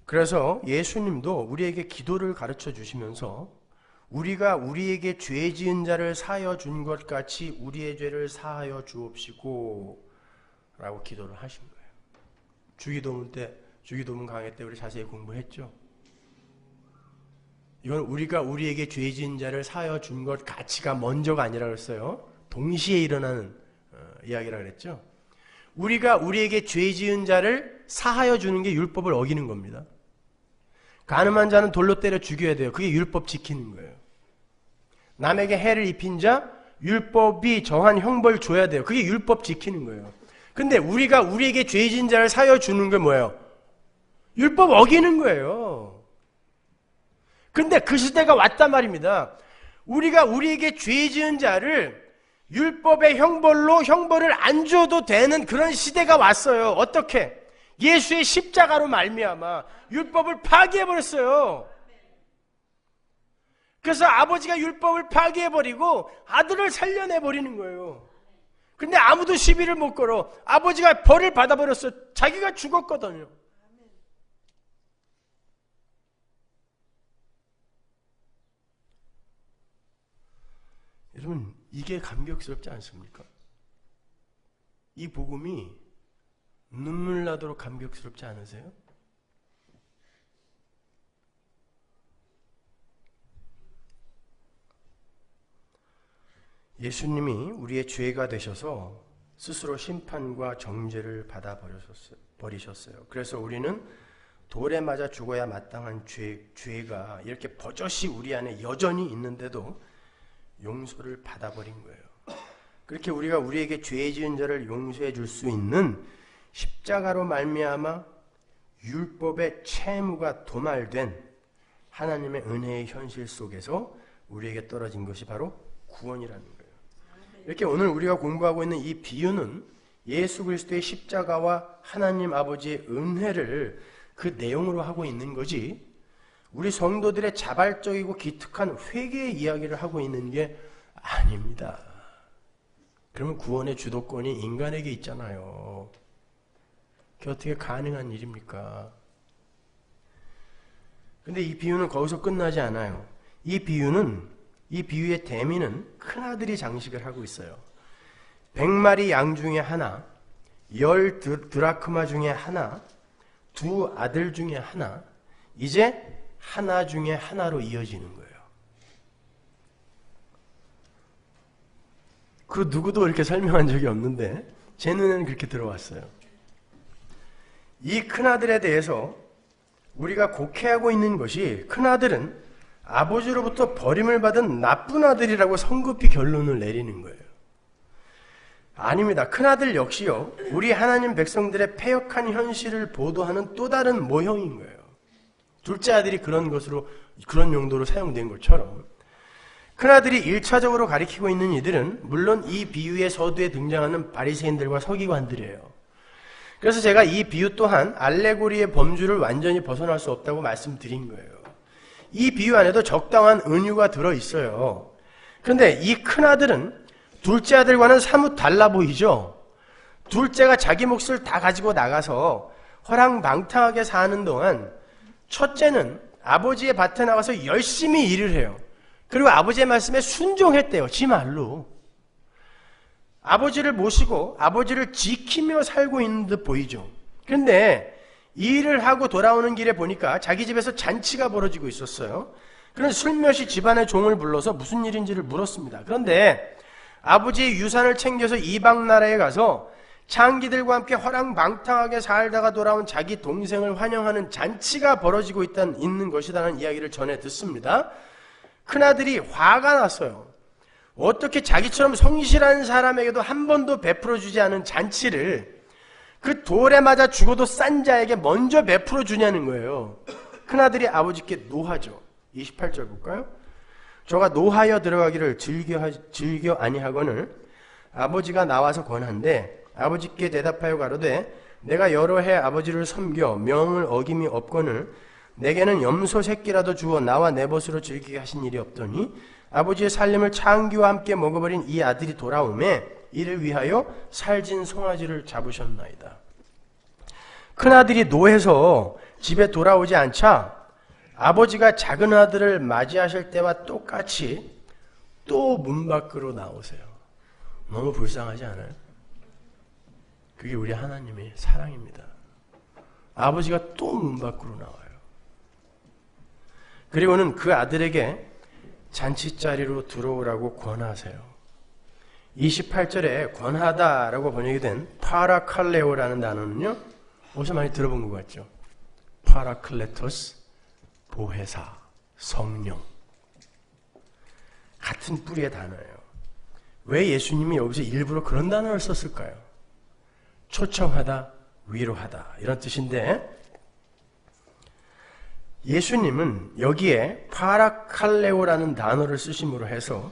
[SPEAKER 1] 그래서 예수님도 우리에게 기도를 가르쳐 주시면서 우리가 우리에게 죄 지은 자를 사하여 준 것 같이 우리의 죄를 사하여 주옵시고 라고 기도를 하신 거예요. 주기도문 강의 때 우리 자세히 공부했죠. 이건 우리가 우리에게 죄 지은 자를 사하여 준 것 같이가 먼저가 아니라 그랬어요. 동시에 일어나는 이야기라 그랬죠. 우리가 우리에게 죄 지은 자를 사하여 주는 게 율법을 어기는 겁니다. 간음한 자는 돌로 때려 죽여야 돼요. 그게 율법 지키는 거예요. 남에게 해를 입힌 자, 율법이 정한 형벌 줘야 돼요. 그게 율법 지키는 거예요. 근데 우리가 우리에게 죄 지은 자를 사하여 주는 게 뭐예요? 율법 어기는 거예요. 근데 그 시대가 왔단 말입니다. 우리가 우리에게 죄 지은 자를 율법의 형벌을 안 줘도 되는 그런 시대가 왔어요. 어떻게? 예수의 십자가로 말미암아 율법을 파기해버렸어요. 그래서 아버지가 율법을 파기해버리고 아들을 살려내버리는 거예요. 근데 아무도 시비를 못 걸어. 아버지가 벌을 받아버렸어요. 자기가 죽었거든요. 여러분, 이게 감격스럽지 않습니까? 이 복음이 눈물 나도록 감격스럽지 않으세요? 예수님이 우리의 죄가 되셔서 스스로 심판과 정죄를 받아버리셨어요. 그래서 우리는 돌에 맞아 죽어야 마땅한 죄가 이렇게 버젓이 우리 안에 여전히 있는데도 용서를 받아버린 거예요. 그렇게 우리가 우리에게 죄 지은 자를 용서해 줄 수 있는 십자가로 말미암아 율법의 채무가 도말된 하나님의 은혜의 현실 속에서 우리에게 떨어진 것이 바로 구원이라는 거예요. 이렇게 오늘 우리가 공부하고 있는 이 비유는 예수 그리스도의 십자가와 하나님 아버지의 은혜를 그 내용으로 하고 있는 거지, 우리 성도들의 자발적이고 기특한 회개의 이야기를 하고 있는 게 아닙니다. 그러면 구원의 주도권이 인간에게 있잖아요. 그게 어떻게 가능한 일입니까? 근데 이 비유는 거기서 끝나지 않아요. 이 비유의 대미는 큰아들이 장식을 하고 있어요. 100마리 양 중에 하나, 10 드라크마 중에 하나, 2 아들 중에 하나, 이제 하나 중에 하나로 이어지는 거예요. 그 누구도 이렇게 설명한 적이 없는데 제 눈에는 그렇게 들어왔어요. 이 큰아들에 대해서 우리가 곡해하고 있는 것이 큰아들은 아버지로부터 버림을 받은 나쁜 아들이라고 성급히 결론을 내리는 거예요. 아닙니다. 큰아들 역시요, 우리 하나님 백성들의 패역한 현실을 보도하는 또 다른 모형인 거예요. 둘째 아들이 그런 용도로 사용된 것처럼 큰아들이 1차적으로 가리키고 있는 이들은 물론 이 비유의 서두에 등장하는 바리새인들과 서기관들이에요. 그래서 제가 이 비유 또한 알레고리의 범주를 완전히 벗어날 수 없다고 말씀드린 거예요. 이 비유 안에도 적당한 은유가 들어있어요. 그런데 이 큰아들은 둘째 아들과는 사뭇 달라 보이죠? 둘째가 자기 몫을 다 가지고 나가서 허랑방탕하게 사는 동안 첫째는 아버지의 밭에 나가서 열심히 일을 해요. 그리고 아버지의 말씀에 순종했대요. 지 말로. 아버지를 모시고 아버지를 지키며 살고 있는 듯 보이죠. 그런데 일을 하고 돌아오는 길에 보니까 자기 집에서 잔치가 벌어지고 있었어요. 그래서 슬며시 집안의 종을 불러서 무슨 일인지를 물었습니다. 그런데 아버지의 유산을 챙겨서 이방 나라에 가서 장기들과 함께 허랑방탕하게 살다가 돌아온 자기 동생을 환영하는 잔치가 벌어지고 있는 것이라는 이야기를 전해 듣습니다. 큰아들이 화가 났어요. 어떻게 자기처럼 성실한 사람에게도 한 번도 베풀어주지 않은 잔치를 그 돌에 맞아 죽어도 싼 자에게 먼저 베풀어 주냐는 거예요. 큰아들이 아버지께 노하죠. 28절 볼까요? 저가 노하여 들어가기를 즐겨 아니하거늘 아버지가 나와서 권한데 아버지께 대답하여 가로되 내가 여러 해 아버지를 섬겨 명을 어김이 없거늘 내게는 염소 새끼라도 주어 나와 내 벗으로 즐기게 하신 일이 없더니 아버지의 살림을 창기와 함께 먹어버린 이 아들이 돌아오매 이를 위하여 살진 송아지를 잡으셨나이다. 큰아들이 노해서 집에 돌아오지 않자 아버지가 작은 아들을 맞이하실 때와 똑같이 또 문 밖으로 나오세요. 너무 불쌍하지 않아요? 그게 우리 하나님의 사랑입니다. 아버지가 또 문 밖으로 나와요. 그리고는 그 아들에게 잔치자리로 들어오라고 권하세요. 28절에 권하다라고 번역이 된 파라칼레오라는 단어는요, 어디서 많이 들어본 것 같죠? 파라클레토스, 보혜사, 성령. 같은 뿌리의 단어예요. 왜 예수님이 여기서 일부러 그런 단어를 썼을까요? 초청하다, 위로하다 이런 뜻인데 예수님은 여기에 파라칼레오라는 단어를 쓰심으로 해서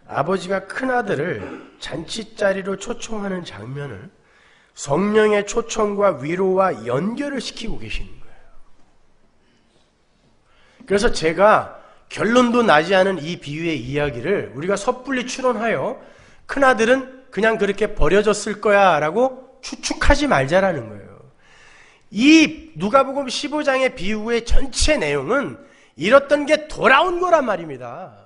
[SPEAKER 1] 아버지가 큰아들을 잔치자리로 초청하는 장면을 성령의 초청과 위로와 연결을 시키고 계시는 거예요. 그래서 제가 결론도 나지 않은 이 비유의 이야기를 우리가 섣불리 추론하여 큰아들은 그냥 그렇게 버려졌을 거야 라고 추측하지 말자라는 거예요. 이 누가복음 15장의 비유의 전체 내용은 잃었던 게 돌아온 거란 말입니다.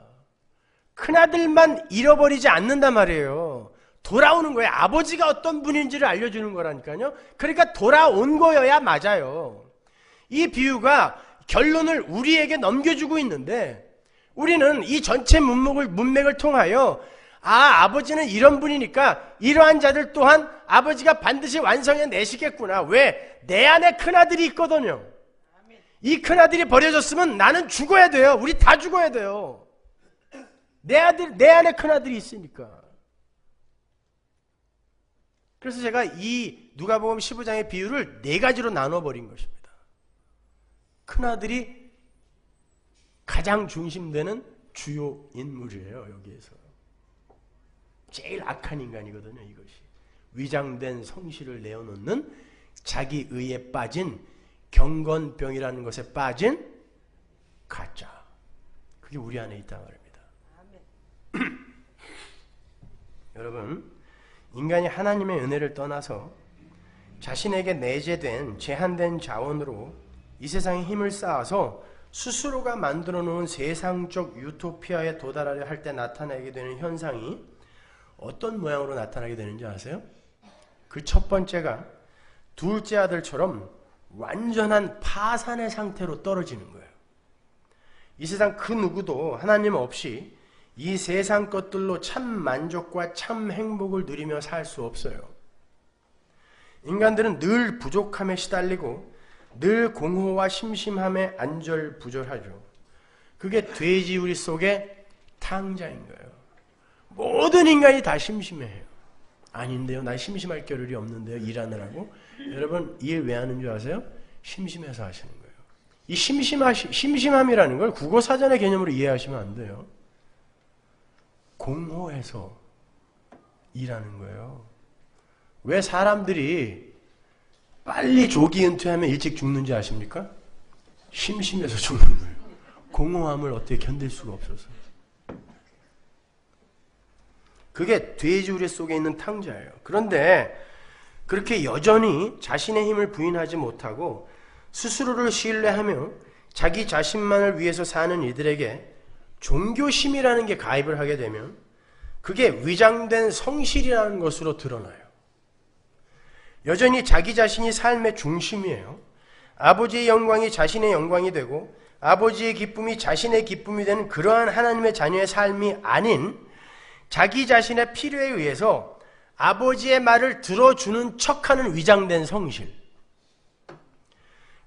[SPEAKER 1] 큰아들만 잃어버리지 않는단 말이에요. 돌아오는 거예요. 아버지가 어떤 분인지를 알려주는 거라니까요. 그러니까 돌아온 거여야 맞아요. 이 비유가 결론을 우리에게 넘겨주고 있는데 우리는 이 전체 문맥을 통하여 아버지는 이런 분이니까 이러한 자들 또한 아버지가 반드시 완성해 내시겠구나. 왜? 내 안에 큰아들이 있거든요. 이 큰아들이 버려졌으면 나는 죽어야 돼요. 우리 다 죽어야 돼요. 내 안에 큰아들이 있으니까. 그래서 제가 이 누가복음 15장의 비유를 4가지로 나눠버린 것입니다. 큰아들이 가장 중심되는 주요 인물이에요. 여기에서. 제일 악한 인간이거든요. 이것이. 위장된 성실을 내어놓는 자기 의에 빠진 경건병이라는 것에 빠진 가짜. 그게 우리 안에 있단 말입니다. 여러분, 인간이 하나님의 은혜를 떠나서 자신에게 내재된 제한된 자원으로 이 세상에 힘을 쌓아서 스스로가 만들어 놓은 세상적 유토피아에 도달하려 할 때 나타나게 되는 현상이 어떤 모양으로 나타나게 되는지 아세요? 그 첫 번째가 둘째 아들처럼 완전한 파산의 상태로 떨어지는 거예요. 이 세상 그 누구도 하나님 없이 이 세상 것들로 참 만족과 참 행복을 누리며 살 수 없어요. 인간들은 늘 부족함에 시달리고 늘 공허와 심심함에 안절부절하죠. 그게 돼지우리 속의 탕자인 거예요. 모든 인간이 다 심심해요. 아닌데요, 나 심심할 겨를이 없는데요, 일하느라고. 여러분, 일 왜 하는 줄 아세요? 심심해서 하시는 거예요. 이 심심함이라는 걸 국어사전의 개념으로 이해하시면 안 돼요. 공허해서 일하는 거예요. 왜 사람들이 빨리 조기 은퇴하면 일찍 죽는지 아십니까? 심심해서 죽는 거예요. 공허함을 어떻게 견딜 수가 없어서. 그게 돼지우리 속에 있는 탕자예요. 그런데 그렇게 여전히 자신의 힘을 부인하지 못하고 스스로를 신뢰하며 자기 자신만을 위해서 사는 이들에게 종교심이라는 게 가입을 하게 되면 그게 위장된 성실이라는 것으로 드러나요. 여전히 자기 자신이 삶의 중심이에요. 아버지의 영광이 자신의 영광이 되고 아버지의 기쁨이 자신의 기쁨이 되는 그러한 하나님의 자녀의 삶이 아닌 자기 자신의 필요에 의해서 아버지의 말을 들어주는 척하는 위장된 성실.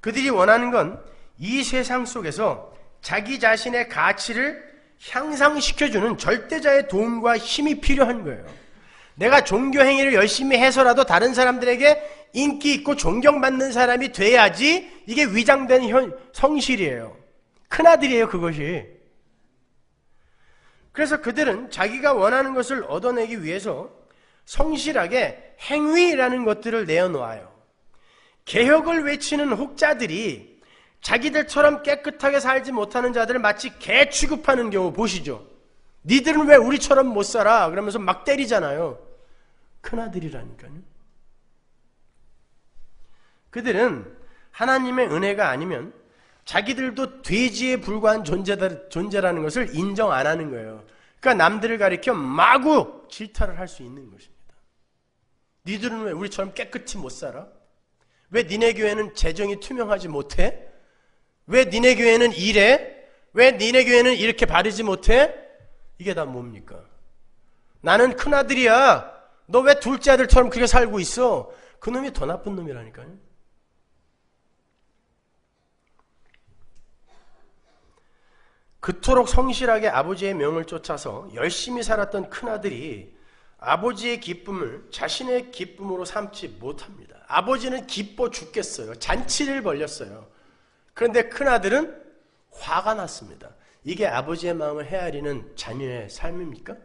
[SPEAKER 1] 그들이 원하는 건 이 세상 속에서 자기 자신의 가치를 향상시켜주는 절대자의 도움과 힘이 필요한 거예요. 내가 종교 행위를 열심히 해서라도 다른 사람들에게 인기 있고 존경받는 사람이 돼야지 이게 위장된 성실이에요. 큰아들이에요, 그것이. 그래서 그들은 자기가 원하는 것을 얻어내기 위해서 성실하게 행위라는 것들을 내어놓아요. 개혁을 외치는 혹자들이 자기들처럼 깨끗하게 살지 못하는 자들을 마치 개 취급하는 경우 보시죠. 니들은 왜 우리처럼 못 살아? 그러면서 막 때리잖아요. 큰아들이라니까요. 그들은 하나님의 은혜가 아니면 자기들도 돼지에 불과한 존재라는 것을 인정 안 하는 거예요. 그러니까 남들을 가리켜 마구 질타를 할 수 있는 것입니다. 니들은 왜 우리처럼 깨끗이 못 살아? 왜 니네 교회는 재정이 투명하지 못해? 왜 니네 교회는 이래? 왜 니네 교회는 이렇게 바르지 못해? 이게 다 뭡니까? 나는 큰아들이야. 너 왜 둘째 아들처럼 그렇게 살고 있어? 그놈이 더 나쁜 놈이라니까요. 그토록 성실하게 아버지의 명을 쫓아서 열심히 살았던 큰아들이 아버지의 기쁨을 자신의 기쁨으로 삼지 못합니다. 아버지는 기뻐 죽겠어요. 잔치를 벌렸어요. 그런데 큰아들은 화가 났습니다. 이게 아버지의 마음을 헤아리는 자녀의 삶입니까?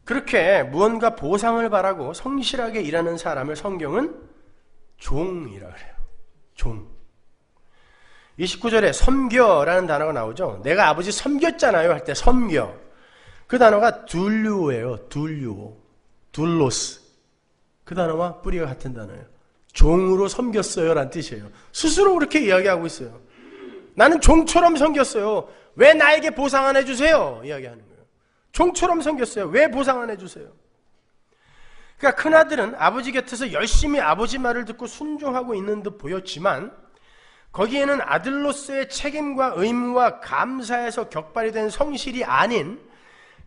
[SPEAKER 1] 그렇게 무언가 보상을 바라고 성실하게 일하는 사람을 성경은 종이라 그래요. 종. 29절에 섬겨라는 단어가 나오죠. 내가 아버지 섬겼잖아요 할 때 섬겨. 그 단어가 둘류예요. 둘류. 둘로스. 그 단어와 뿌리가 같은 단어예요. 종으로 섬겼어요 라는 뜻이에요. 스스로 그렇게 이야기하고 있어요. 나는 종처럼 섬겼어요. 왜 나에게 보상 안 해주세요? 이야기하는 거예요. 종처럼 섬겼어요. 왜 보상 안 해주세요? 그러니까 큰아들은 아버지 곁에서 열심히 아버지 말을 듣고 순종하고 있는 듯 보였지만 거기에는 아들로서의 책임과 의무와 감사에서 격발이 된 성실이 아닌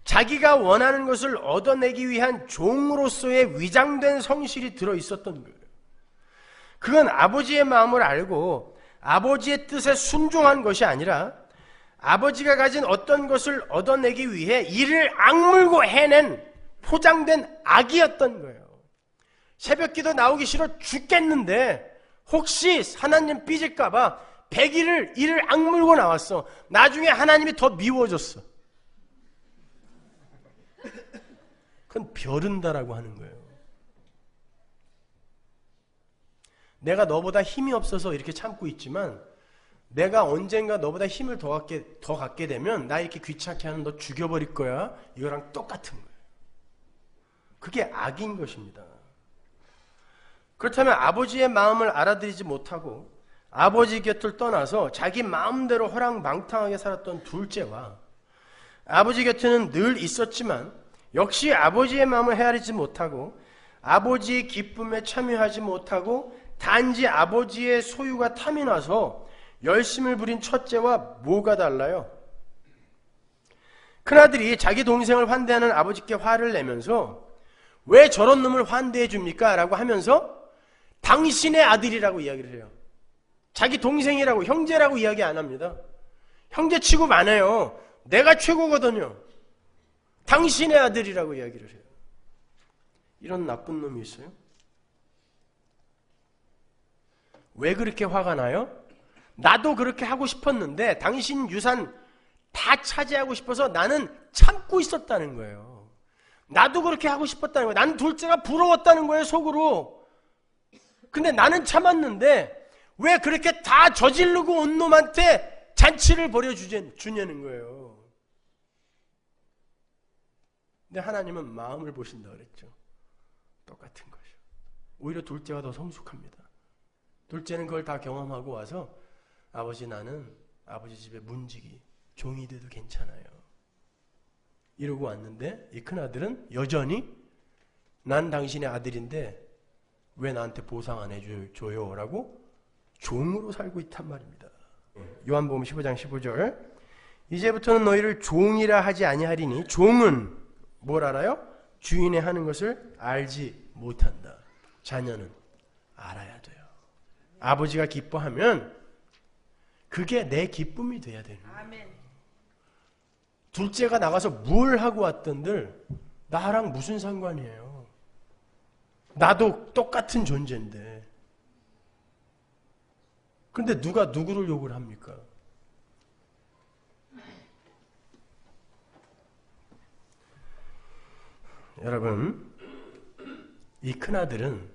[SPEAKER 1] 자기가 원하는 것을 얻어내기 위한 종으로서의 위장된 성실이 들어있었던 거예요. 그건 아버지의 마음을 알고 아버지의 뜻에 순종한 것이 아니라 아버지가 가진 어떤 것을 얻어내기 위해 이를 악물고 해낸 포장된 악이었던 거예요. 새벽기도 나오기 싫어 죽겠는데 혹시 하나님 삐질까봐 100일을 이를 악물고 나왔어. 나중에 하나님이 더 미워졌어. 그건 벼른다라고 하는 거예요. 내가 너보다 힘이 없어서 이렇게 참고 있지만 내가 언젠가 너보다 힘을 더 갖게 되면 나 이렇게 귀찮게 하는 너 죽여버릴 거야. 이거랑 똑같은 거예요. 그게 악인 것입니다. 그렇다면 아버지의 마음을 알아들이지 못하고 아버지 곁을 떠나서 자기 마음대로 허랑방탕하게 살았던 둘째와 아버지 곁에는 늘 있었지만 역시 아버지의 마음을 헤아리지 못하고 아버지의 기쁨에 참여하지 못하고 단지 아버지의 소유가 탐이 나서 열심을 부린 첫째와 뭐가 달라요? 큰아들이 자기 동생을 환대하는 아버지께 화를 내면서 왜 저런 놈을 환대해 줍니까? 라고 하면서 당신의 아들이라고 이야기를 해요. 자기 동생이라고, 형제라고 이야기 안 합니다. 형제 취급 안 해요. 내가 최고거든요. 당신의 아들이라고 이야기를 해요. 이런 나쁜 놈이 있어요? 왜 그렇게 화가 나요? 나도 그렇게 하고 싶었는데 당신 유산 다 차지하고 싶어서 나는 참고 있었다는 거예요. 나도 그렇게 하고 싶었다는 거예요. 난 둘째가 부러웠다는 거예요, 속으로. 근데 나는 참았는데 왜 그렇게 다 저지르고 온 놈한테 잔치를 벌여주냐는 거예요. 근데 하나님은 마음을 보신다 그랬죠. 똑같은 거죠. 오히려 둘째가 더 성숙합니다. 둘째는 그걸 다 경험하고 와서 아버지, 나는 아버지 집에 문지기, 종이 돼도 괜찮아요. 이러고 왔는데 이 큰아들은 여전히 난 당신의 아들인데 왜 나한테 보상 안 해줘요? 라고 종으로 살고 있단 말입니다. 요한복음 15장 15절, 이제부터는 너희를 종이라 하지 아니하리니 종은 뭘 알아요? 주인의 하는 것을 알지 못한다. 자녀는 알아야 돼요. 아버지가 기뻐하면 그게 내 기쁨이 돼야 되는 거예요. 아멘. 둘째가 나가서 뭘 하고 왔던들 나랑 무슨 상관이에요? 나도 똑같은 존재인데. 그런데 누가 누구를 욕을 합니까? 여러분, 이 큰아들은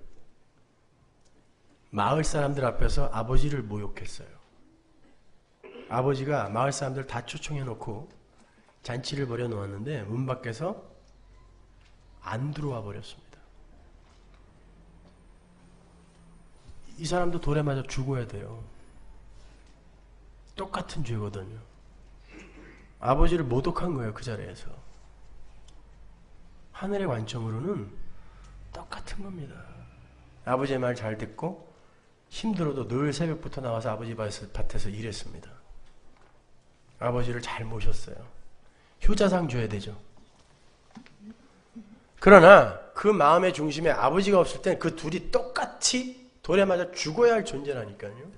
[SPEAKER 1] 마을 사람들 앞에서 아버지를 모욕했어요. 아버지가 마을 사람들 다 초청해놓고 잔치를 벌여놓았는데 문 밖에서 안 들어와 버렸습니다. 이 사람도 돌에 맞아 죽어야 돼요. 똑같은 죄거든요. 아버지를 모독한 거예요, 그 자리에서. 하늘의 관점으로는 똑같은 겁니다. 아버지의 말 잘 듣고 힘들어도 늘 새벽부터 나와서 아버지 밭에서 일했습니다. 아버지를 잘 모셨어요. 효자상 줘야 되죠. 그러나 그 마음의 중심에 아버지가 없을 땐 그 둘이 똑같이 돌에 맞아 죽어야 할 존재라니까요.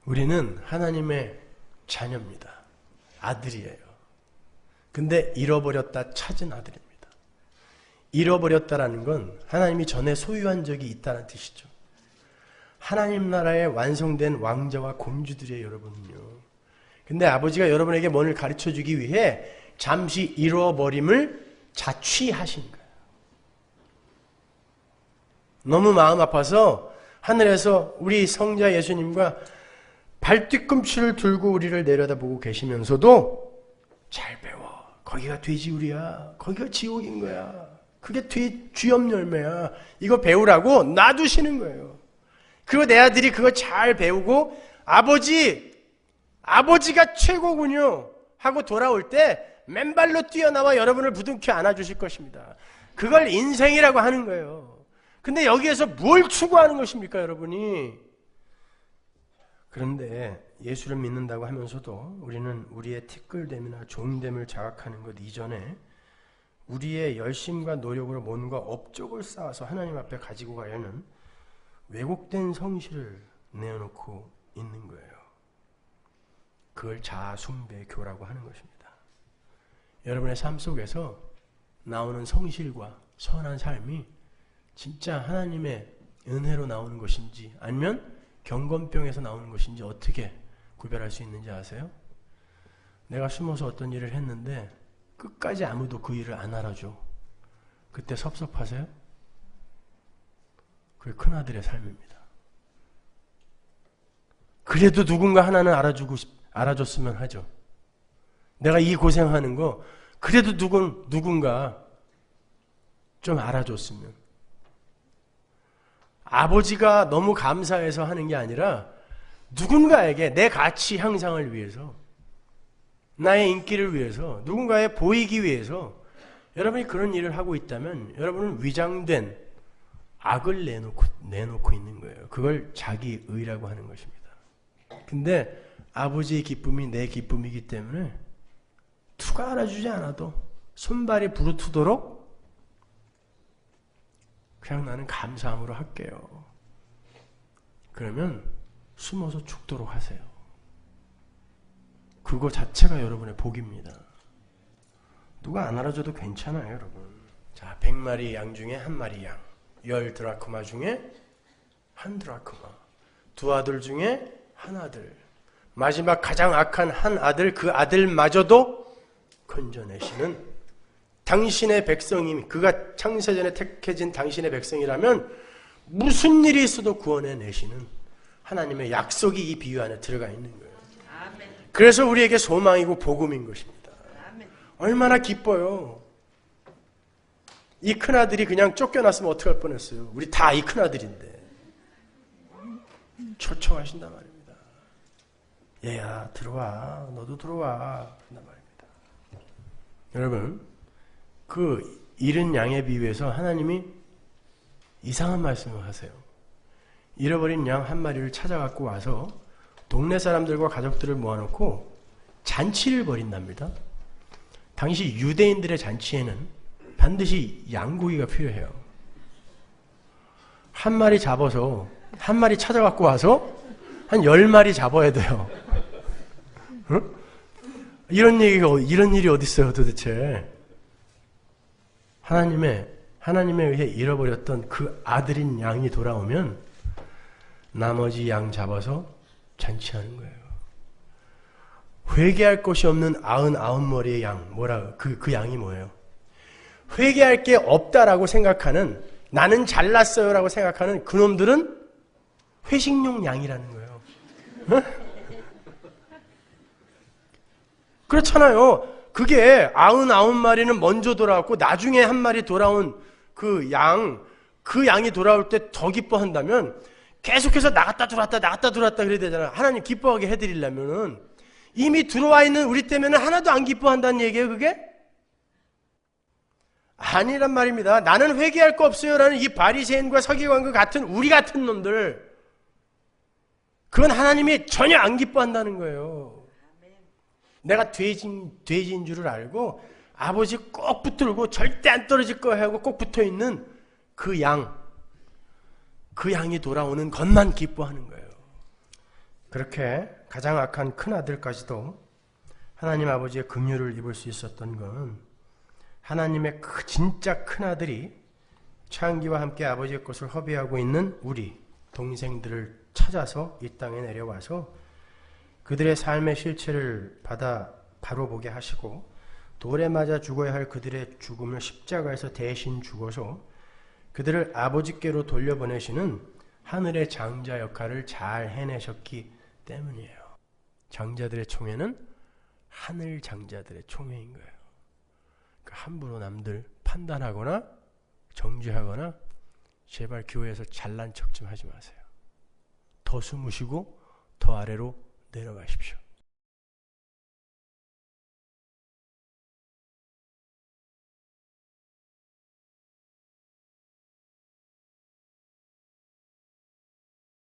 [SPEAKER 1] 우리는 하나님의 자녀입니다. 아들이에요. 근데 잃어버렸다 찾은 아들입니다. 잃어버렸다라는 건 하나님이 전에 소유한 적이 있다는 뜻이죠. 하나님 나라에 완성된 왕자와 공주들이에요, 여러분은요. 근데 아버지가 여러분에게 뭔을 가르쳐주기 위해 잠시 잃어버림을 자취하신 거예요. 너무 마음 아파서 하늘에서 우리 성자 예수님과 발뒤꿈치를 들고 우리를 내려다보고 계시면서도 잘 배워. 거기가 돼지우리야. 거기가 지옥인 거야. 그게 쥐염 열매야. 이거 배우라고 놔두시는 거예요. 그리고 내 아들이 그거 잘 배우고 아버지가 최고군요 하고 돌아올 때 맨발로 뛰어나와 여러분을 부둥켜 안아주실 것입니다. 그걸 인생이라고 하는 거예요. 근데 여기에서 뭘 추구하는 것입니까, 여러분이? 그런데 예수를 믿는다고 하면서도 우리는 우리의 티끌됨이나 종됨을 자각하는 것 이전에 우리의 열심과 노력으로 뭔가 업적을 쌓아서 하나님 앞에 가지고 가려는 왜곡된 성실을 내어놓고 있는 거예요. 그걸 자아숭배교라고 하는 것입니다. 여러분의 삶 속에서 나오는 성실과 선한 삶이 진짜 하나님의 은혜로 나오는 것인지 아니면 경건병에서 나오는 것인지 어떻게 구별할 수 있는지 아세요? 내가 숨어서 어떤 일을 했는데 끝까지 아무도 그 일을 안 알아줘. 그때 섭섭하세요? 그게 큰아들의 삶입니다. 그래도 누군가 하나는 알아줬으면 하죠. 내가 이 고생하는 거 그래도 누군가 좀 알아줬으면. 아버지가 너무 감사해서 하는 게 아니라 누군가에게 내 가치 향상을 위해서, 나의 인기를 위해서, 누군가에 보이기 위해서 여러분이 그런 일을 하고 있다면 여러분은 위장된 악을 내놓고 있는 거예요. 그걸 자기의라고 하는 것입니다. 근데 아버지의 기쁨이 내 기쁨이기 때문에 누가 알아주지 않아도 손발이 부르트도록 그냥 나는 감사함으로 할게요. 그러면 숨어서 죽도록 하세요. 그거 자체가 여러분의 복입니다. 누가 안 알아줘도 괜찮아요, 여러분. 자, 100마리 양 중에 1마리 양, 10 드라크마 중에 1 드라크마, 2 아들 중에 1 아들, 마지막 가장 악한 1 아들, 그 아들마저도 건져내시는 당신의 백성임, 그가 창세전에 택해진 당신의 백성이라면 무슨 일이 있어도 구원해내시는 하나님의 약속이 이 비유 안에 들어가 있는 거예요. 그래서 우리에게 소망이고 복음인 것입니다. 얼마나 기뻐요. 이 큰아들이 그냥 쫓겨났으면 어떡할 뻔했어요. 우리 다 이 큰아들인데. 초청하신단 말입니다. 얘야 들어와, 너도 들어와 한단 말입니다. 여러분, 그 잃은 양의 비유에서 하나님이 이상한 말씀을 하세요. 잃어버린 양 1마리를 찾아갖고 와서 동네 사람들과 가족들을 모아놓고 잔치를 벌인답니다. 당시 유대인들의 잔치에는 반드시 양고기가 필요해요. 1마리 잡아서 1마리 찾아갖고 와서 한 10마리 잡아야 돼요. 응? 이런 일이 어디 있어요, 도대체? 하나님에 의해 잃어버렸던 그 아들인 양이 돌아오면 나머지 양 잡아서 잔치하는 거예요. 회개할 것이 없는 99머리의 양, 그 양이 뭐예요? 회개할 게 없다라고 생각하는, 나는 잘났어요라고 생각하는 그놈들은 회식용 양이라는 거예요. 어? 그렇잖아요. 그게 99마리는 먼저 돌아왔고 나중에 1마리 돌아온 그 양이 돌아올 때 더 기뻐한다면 계속해서 나갔다 들어왔다 그래야 되잖아요. 하나님 기뻐하게 해드리려면은 이미 들어와 있는 우리 때문에 하나도 안 기뻐한다는 얘기예요, 그게? 아니란 말입니다. 나는 회개할 거 없어요라는 이 바리새인과 서기관과 같은 우리 같은 놈들, 그건 하나님이 전혀 안 기뻐한다는 거예요. 내가 돼지인 줄을 알고 아버지 꼭 붙들고 절대 안 떨어질 거야 하고 꼭 붙어있는 그 양이 돌아오는 것만 기뻐하는 거예요. 그렇게 가장 악한 큰아들까지도 하나님 아버지의 긍휼을 입을 수 있었던 건 하나님의 진짜 큰아들이 창기와 함께 아버지의 것을 허비하고 있는 우리 동생들을 찾아서 이 땅에 내려와서 그들의 삶의 실체를 받아 바로 보게 하시고 돌에 맞아 죽어야 할 그들의 죽음을 십자가에서 대신 죽어서 그들을 아버지께로 돌려보내시는 하늘의 장자 역할을 잘 해내셨기 때문이에요. 장자들의 총회는 하늘 장자들의 총회인 거예요. 그러니까 함부로 남들 판단하거나 정죄하거나 제발 교회에서 잘난 척 좀 하지 마세요. 더 숨으시고 더 아래로 내려가십시오.